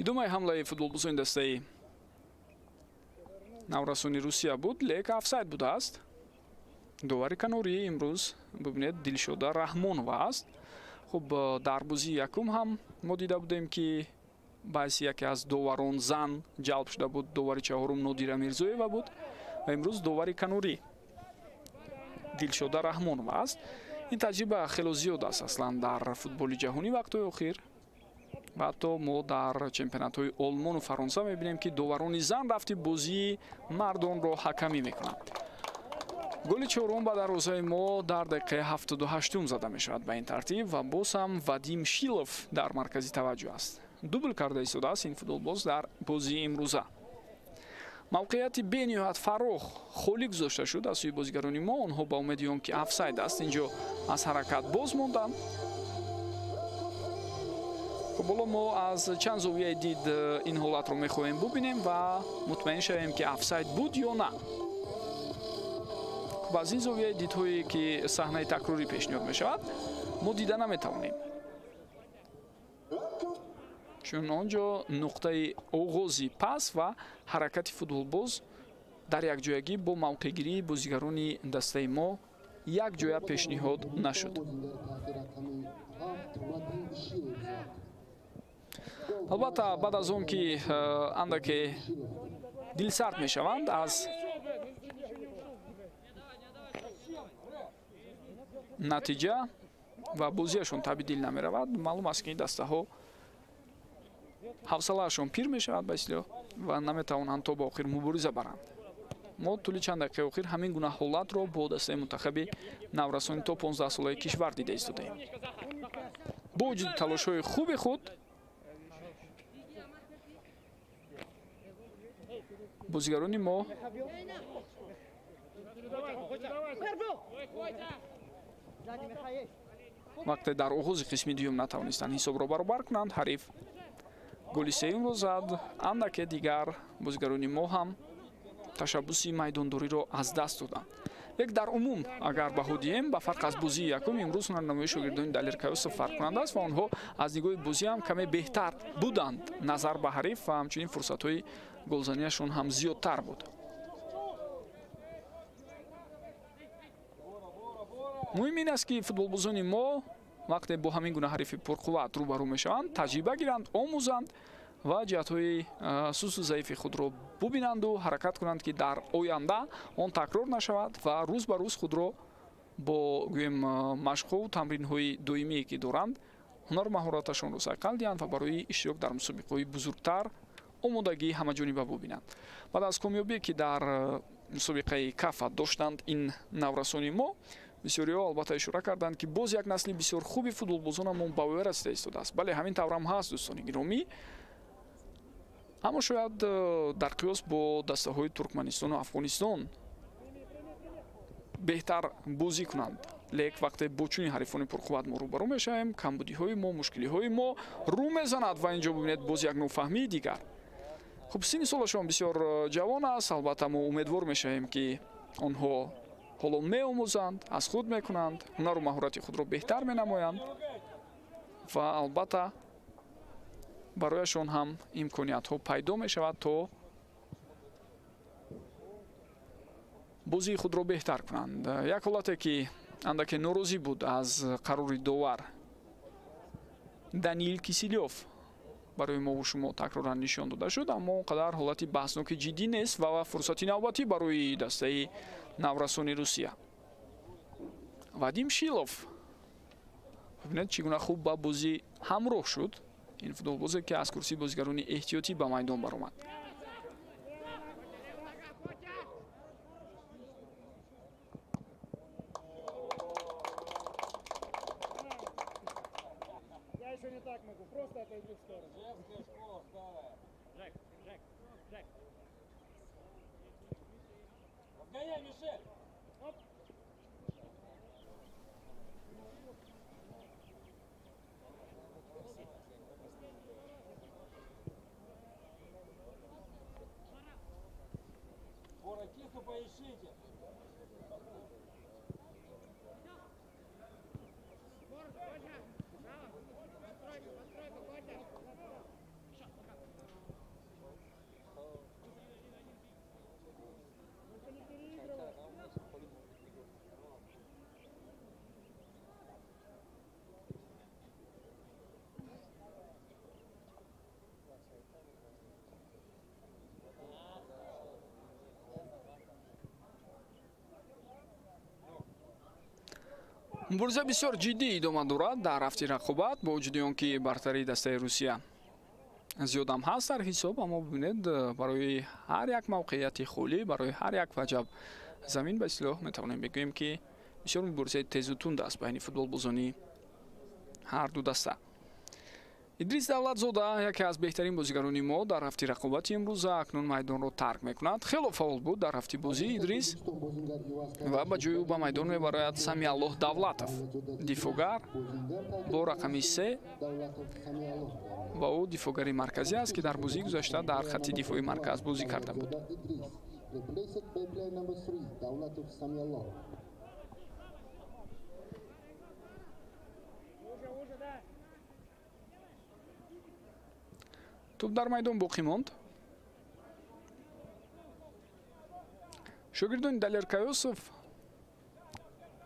идомаи ҳамлаи футболбозони дастаи наврасони Русия буд, лек офсайд будааст. довари канорӣ имрӯз бубинед Дилшода Раҳмонова аст. хуб дар бозии якум ҳам мо дида будем ки баъси яке аз доварон зан ҷалб шуда буд. довари чаҳорум Нодира Мирзоева буд ва имрӯз довари канорӣ Дилшода Раҳмонова аст. ин таҷриба хело зиёд аст аслан дар футболи ҷаҳонӣ вақтҳои охир. ва ҳатто мо дар чемпионатҳои олмону фаронса мебинем ки доварони зан рафти бозии мардонро ҳакамӣ мекунанд. голи чорум ба дарвозаи мо дар дақиқаи 78 зада мешавад ба ин тартиб ва боз ҳам Вадим Шилов дар маркази таваҷҷӯҳ аст. дубл карда истодааст ин футболбоз дар бозии имрӯза. мавқеияти бениҳоят фарох холӣ гузошта шуд аз сӯи бозигарони мо. онҳо ба умеди он ки офсайд аст инҷо аз ҳаракат боз монданд. хуб ҳоло мо аз чанд зовияи дид ин ҳолатро мехоҳем бубинем ва мутмаин шавем ки офсайд буд ё на. хуб аз ин зовияи дидҳое ки саҳнаи такрорӣ пешниҳод мешавад мо дида наметавонем, чун онҷо нуқтаи оғози пас ва ҳаракати футболбоз дар якҷоягӣ бо мавқеъгирии бозигарони дастаи мо якҷоя пешниҳод нашуд. албатта баъд аз он ки андаке дилсард мешаванд аз натиҷа ва бозияшон табдил намеравад, маълум аст ки ин дастаҳо ҳавсалаашон пир мешавад ба истлоҳ ва наметавонанд то ба охир мубориза баранд. мо тӯли чанд дақиқаи охир ҳамин гуна ҳолатро бо дастаи мунтахаби наврасони то 15 солаи кишвар дида истодаем. бо вуҷуди талошҳои хуби худ бозигарони мо вақте дар оғози қисми дуюм натавонистанд ҳисобро баробар кунанд, ҳариф голи сеюмро зад. андаке дигар бозигарони мо ҳам ташаббуси майдондориро аз даст доданд. лек дар умум агар баҳо диҳем ба фарқ аз бозии якум имрӯз ҳунарнамоии шогирдони Далеркаёсов фарқкунанда аст ва онҳо аз нигоҳи бозӣ ҳам каме беҳтар буданд назар ба ҳариф ва ҳамчунин фурсатҳои голзаниашон ҳам зиёдтар буд. муҳим ин аст ки футболбозони мо вақте бо ҳамин гуна ҳарифи пурқувват рӯбарӯ мешаванд таҷриба гиранд, омӯзанд ва ҷиҳатҳои сусу заифи худро бубинанду ҳаракат кунанд ки дар оянда он такрор нашавад ва рӯз ба рӯз худро бо гӯем машқҳову тамринҳои доимие ки доранд ҳунару маҳораташонро сайқал диҳанд ва барои иштирок дар мусобиқаҳои бузургтар омодагии ҳамаҷониба бубинанд. баъд аз комёбие ки дар мусобиқаи кафа доштанд ин наврасони мо, бисёриҳо албатта ишора карданд ки боз як насли бисёр хуби футболбозонамон ба вой расида истодааст. бале ҳамин таврам ҳаст дӯстони гиромӣ, аммо шояд дар қиёс бо дастаҳои Туркманистону Афғонистон беҳтар бозӣ кунанд. лек вақте бо чунин ҳарифони пурқувват мо рӯбарӯ мешавем, камбудиҳои мо, мушкилиҳои мо рӯ мезанад ва инҷо бибинед боз як нофаҳмии дигар. хуб синни солашон бисёр ҷавон аст, албатта мо умедвор мешавем ки онҳо ҳоло меомӯзанд, аз худ мекунанд, ҳунару маҳорати худро беҳтар менамоянд ва албатта барояшон ҳам имкониятҳо пайдо мешавад то бозии худро беҳтар кунанд. як ҳолате ки андаке норозӣ буд аз қарори довар Даниил Кисилёв барои мову шумо такроран нишон дода шуд, аммо он қадар ҳолати баҳсноки ҷиддӣ нест ва фурсати навбатӣ барои дастаи наврасони Русия. Вадим Шилов бибинед чӣ гуна хуб ба бозӣ ҳамроҳ шуд. ин футболбозе ки аз курсии бозигарони эҳтиётӣ ба майдон баромад. Я еще не так могу, просто отойди в сторону. Жек, Жек, Жек. Разгоняй, Мишель! Оп. Скоро кису поищите! мубориза бисёр ҷиддӣ идома дорад дар рафти рақобат бо вуҷуди он ки бартарии дастаи Русия зиёдам ҳаст дар ҳисоб, аммо бибинед барои ҳар як мавқеияти холӣ, барои ҳар як ваҷаб замин ба ислоҳ метавонем бигӯем ки бисёр муборизаи тезу тунд аст байни футболбозони ҳар ду даста. Идрис Давлатзода яке аз беҳтарин бозигарони мо дар ҳафти рақобати имрӯза акнун майдонро тарк мекунад. Хело фаъол буд дар ҳафти бозӣ Идрис ва ба ҷои ӯ ба майдон мебарояд Самиаллоҳ Давлатов, дифогар бо рақами 3 ва ӯ дифогари марказӣ аст ки дар бозии гузашта дар хатти дифои марказ бозӣ карда буд. توپ در میدان باقی ماند. شاگردان دلیر کایوسوف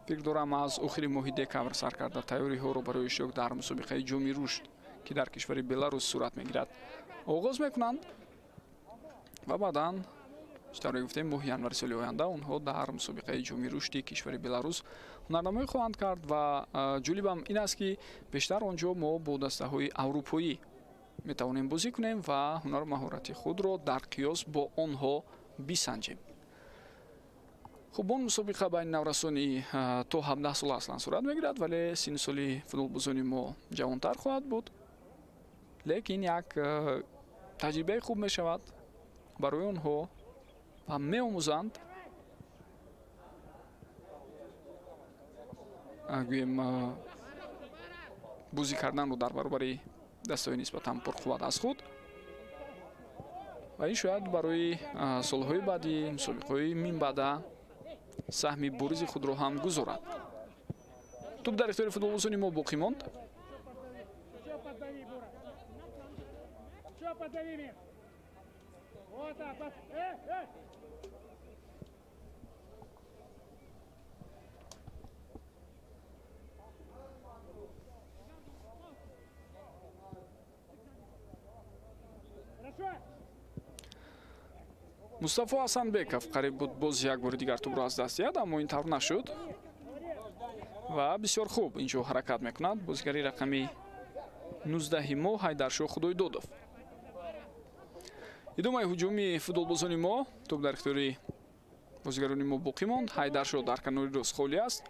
فکر دارم از آخرین ماه دکامبر سر کرده تیاری ها رو برای اشتراک در مسابقه جام رشد که در کشور بلاروس صورت میگیرد آغاز میکنند و بعداً اشتراک گفتیم ماه ینوار سال آینده اونها در مسابقه جام رشد کشور بلاروس هنرنمایی خواهند کرد و جالبم این است که بیشتر آنجا ما با دسته‌های اروپایی میتوانیم بازی کنیم و هنر مهارت خود را در قیاس با آنها بسنجیم. خب اون مسابقه بین نورسانی تا 17 سال اصلا صورت میگیرد ولی سن سالی فوتبالبازان ما جوانتر خواهد بود. لیکن یک تجربه خوب میشود برای آنها و میآموزند گویم بازی کردن رو در برابر دستای نسبتاً پرقوت از خود و این شاید برای سالهای بعدی مسابقه‌های من بعد سهم بروز خود را هم گذارد. توپ در اختیار فوتبالبازان ما باقی ماند. مصطفی حسنبеков قریب بود باز یک بار دیگر توپ را از دست داد اما این طور نشد و بسیار خوب اینجا حرکت میکند بازیگری رقمی 19 ما حیدرشاه خدایدادov. ادامه هجومی فوتبالبازان ما توپ در اختیار بازیگران ما باقی ماند. حیدرشاه در کنار راست خالی است.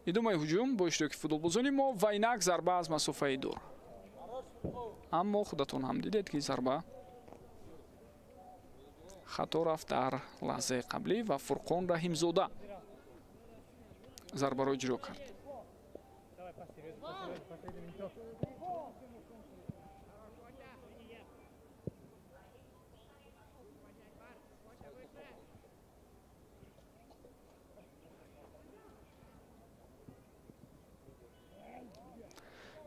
ادامه هجوم با اشتراک فوتبالبازان ما و اینک ضربه از مسافه دور. اما خودتون هم دیدید که ضربه خطا رفت در لحظه قبلی و فرقان رحیمزاده ضربه را اجرا کرد.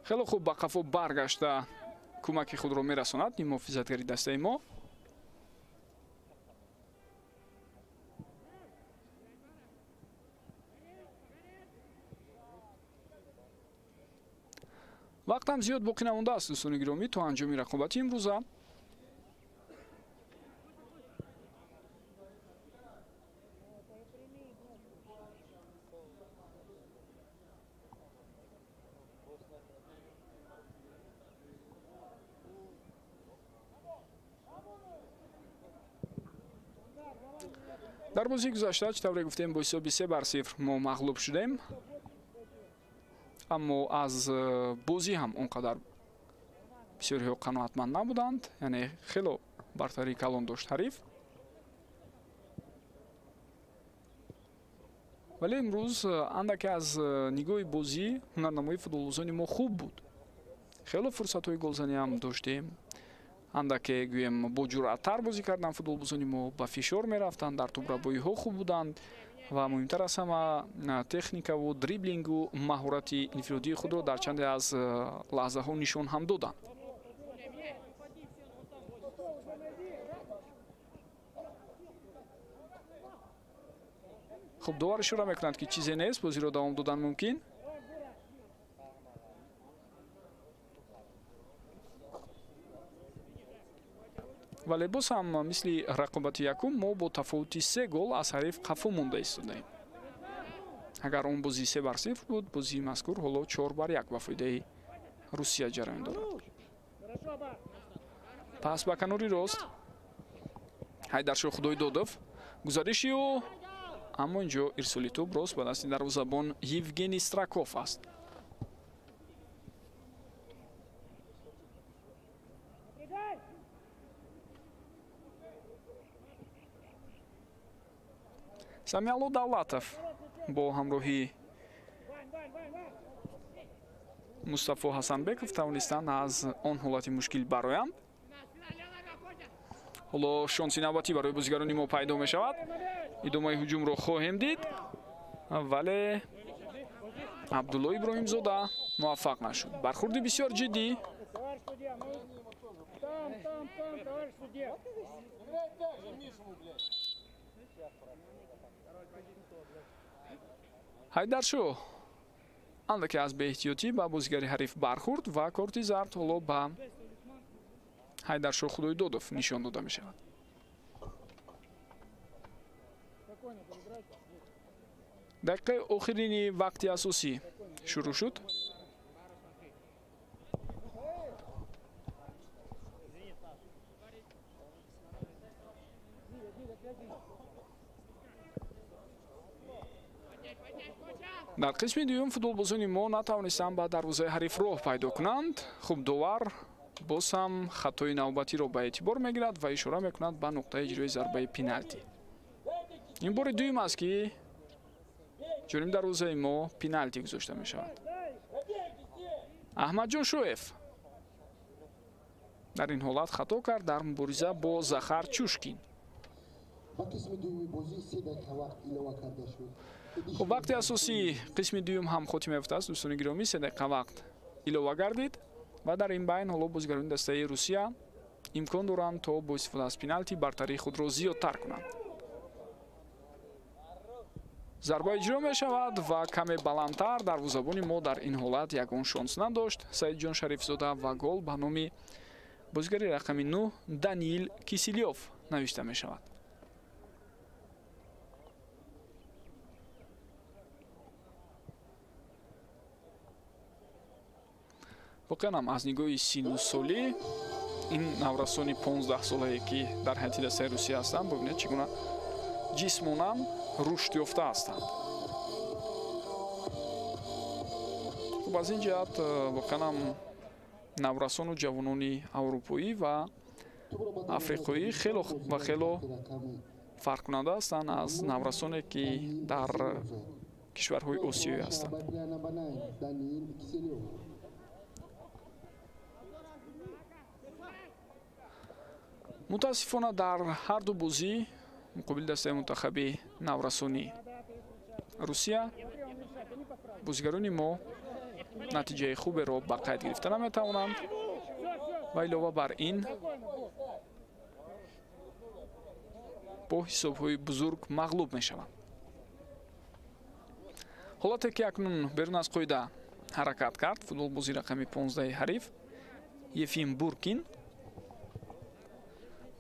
خیلی خوب با قفا برگشته کمک خود را میرساند این محافظتگری دسته ما. وقت هم زیاد باقی نمانده است دوستان گرامی تا انجام رقابت امروزه. در بازی گذشته چطوری گفتیم با حساب 3-0 ما مغلوب شدیم اما از بازی هم اونقدر بسیاری ها قناعتمند نبودند یعنی خیلی برتری کلان داشت حریف ولی امروز اندکی از نگاه بازی هنرنمایی فوتبالبازان ما خوب بود خیلی فرصت های گلزنی هم داشتیم اندکی گویم با جرأت‌تر بازی کردن فوتبالبازان ما با فشار میرفتند در توپ‌ربایی ها خوب بودند و مهمتر از همه تکنیک و دریبلینگ و مهارت انفرادی خود را در چند از لحظه ها نشان هم دادند. خب داور اشاره میکنند که چیزی نیست بازی را دوام دادن ممکن. вале боз ҳам мисли рақобати якум мо бо тафовути 3 гол аз ҳариф қафу монда истодаем. агар он бозӣ 3-0 буд, бозии мазкур ҳоло 4-1 ба фоидаи Русия ҷараён дорад. пас ба канори рост Ҳайдаршоҳ Худоидодов гузариши ӯ, аммо инҷо ирсоли тӯб рост ба дасти дарвозабон Евгений Страков аст. Самиалло Давлатов бо ҳамроҳи Мустафо Ҳасанбеков тавонистанд аз он ҳолати мушкил бароянд. ҳоло шонси навбатӣ барои бозигарони мо пайдо мешавад. идомаи ҳуҷумро хоҳем дид, вале Абдулло Иброҳимзода муваффақ нашуд. бархурди бисёр ҷиддӣ. Ҳайдаршоҳ андаке аз беэҳтиётӣ ба бозигари ҳариф бархурд ва корти зард ҳоло ба Ҳайдаршоҳ Худоидодов нишон дода мешавад. дақиқаи охирини вақти асосӣ шурӯъ шуд. дар қисми дуюм футболбозони мо натавонистанд ба дарвозаи ҳариф роҳ пайдо кунанд. хуб довар боз ҳам хатои навбатиро ба эътибор мегирад ва ишора мекунад ба нуқтаи иҷрои зарбаи пеналти. ин бори дуюм аст ки ҷониби дарвозаи мо пеналти гузошта мешавад. Аҳмадҷон Шоев дар ин ҳолат хато кард дар мубориза бо Захар Чушкин. вақти асосии қисми дуюм ҳам хотима ёфтааст. дӯстони гиромӣ 3 дақиқа вақт илова гардид ва дар ин байн ҳоло бозигарони дастаи Русия имкон доранд то бо истифода аз пеналти бартарии худро зиёдтар кунанд. зарба иҷро мешавад ва каме баландтар. дарвозабони мо дар ин ҳолат ягон шонс надошт. Саидҷон Шарифзода ва гол ба номи бозигари рақами 9 Даниил Кисилёв навишта мешавад. воқеан ҳам аз нигоҳи сину солӣ ин наврасони 15 солае ки дар ҳайати дастаи Русия ҳастанд, бубинед чӣ гуна ҷисмонан рушд ёфта ҳастанд. хуб аз ин ҷиҳат воқеан ҳам наврасону ҷавонони аврупоӣ ва африқоӣ хело ва хело фарқкунанда ҳастанд аз наврасоне ки дар кишварҳои осиёӣ ҳастанд. мутаассифона дар ҳарду бозӣ муқобили дастаи мунтахаби наврасони Русия бозигарони мо натиҷаи хуберо ба қайд гирифта наметавонанд ва илова бар ин бо ҳисобҳои бузург мағлуб мешаванд. ҳолате ки акнун берун аз қоида ҳаракат кард футболбози рақами 15 ҳариф Ефим Буркин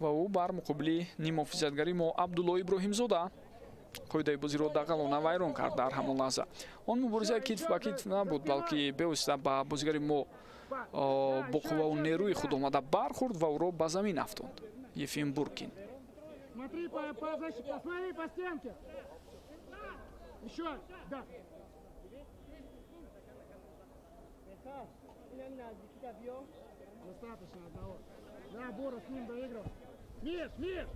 ва ӯ бар муқобили нимуҳофизатгари мо Абдулло Иброҳимзода қоидаи бозиро дағалона вайрон кард. дар ҳамон лаҳза он муборизаи китф ба китф набуд, балки бевосита ба бозигари мо бо қувваву нерӯи худ омада бархурд ва ӯро ба замин афтонд. Ефим Буркин Да, Бора с ним доиграл. Миш, Миш!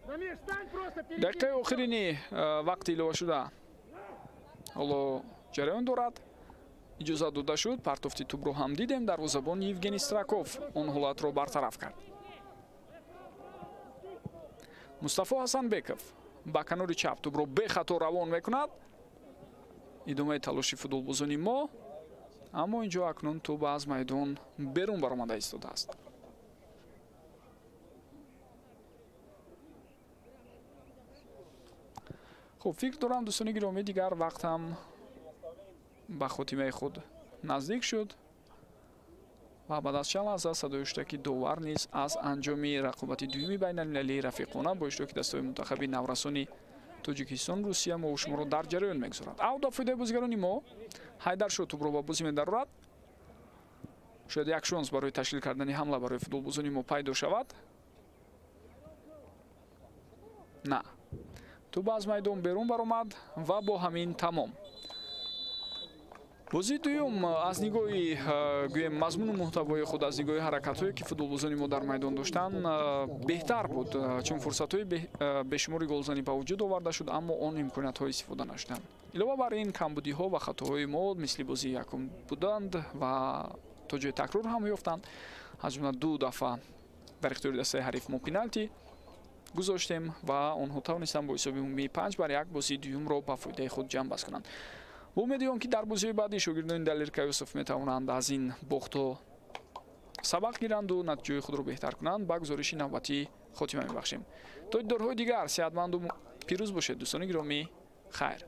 Да, Миш, стань просто перед ним. дақиқаи охирини вақти илова шуда ҳоло ҷараён дорад. иҷозат дода шуд. партофти тӯбро ҳам дидем. дарвозабон Евгений Страков он ҳолатро бартараф кард. Мустафо Ҳасанбеков ба канори чап тӯбро бехато равон мекунад. идомаи талоши футболбозони мо, аммо инҷо акнун тӯб аз майдон берун баромада истодааст. хуб, фикр дорам дӯстони гиромӣ дигар вақт ҳам ба хотимаи худ наздик шуд ва баъд аз чанд лаҳза садои хуштаки довар низ аз анҷоми рақобати дуюми байналмилалии рафиқона бо иштироки дастаҳои мунтахаби наврасони Тоҷикистон, Русия мо шуморо дар ҷараён мегузорад. Аут офидаи бозигарони мо Ҳайдар шуд тӯбро ба бозӣ медарорад. Шояд як шонс барои ташкил кардани ҳамла барои футболбозони мо пайдо шавад. На. Тӯб аз майдон берун баромад ва бо ҳамин тамом. бозии дуюм аз нигоҳи гӯем мазмуну муҳтавои худ, аз нигоҳи ҳаракатҳое ки футболбозони мо дар майдон доштанд беҳтар буд, чун фурсатҳои бешумори голзанӣ ба вуҷуд оварда шуд, аммо он имкониятҳо истифода нашуданд. Илова бар ин камбудиҳо ва хатоҳои мо мисли бозии якум буданд ва то ҷои такрор ҳам ёфтанд. аз ҷумла 2 дафъа дар ихтиёри дастаи ҳариф мо пеналти гузоштем ва онҳо тавонистанд бо ҳисоби умумии 5-1 бозии дуюмро ба фоидаи худ ҷамъбаст кунанд. бо умеди он ки дар бозиҳои баъди шогирдони Далер Кайёсов метавонанд аз ин бохтҳо сабақ гиранду натиҷаи худро беҳтар кунанд, ба гузориши навбатӣ хотима мебахшем. то дидорҳои дигар сеҳатманду пирӯз бошед дӯстони гиромӣ. хайр.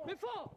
Before!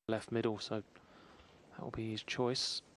left middle, so that will be his choice.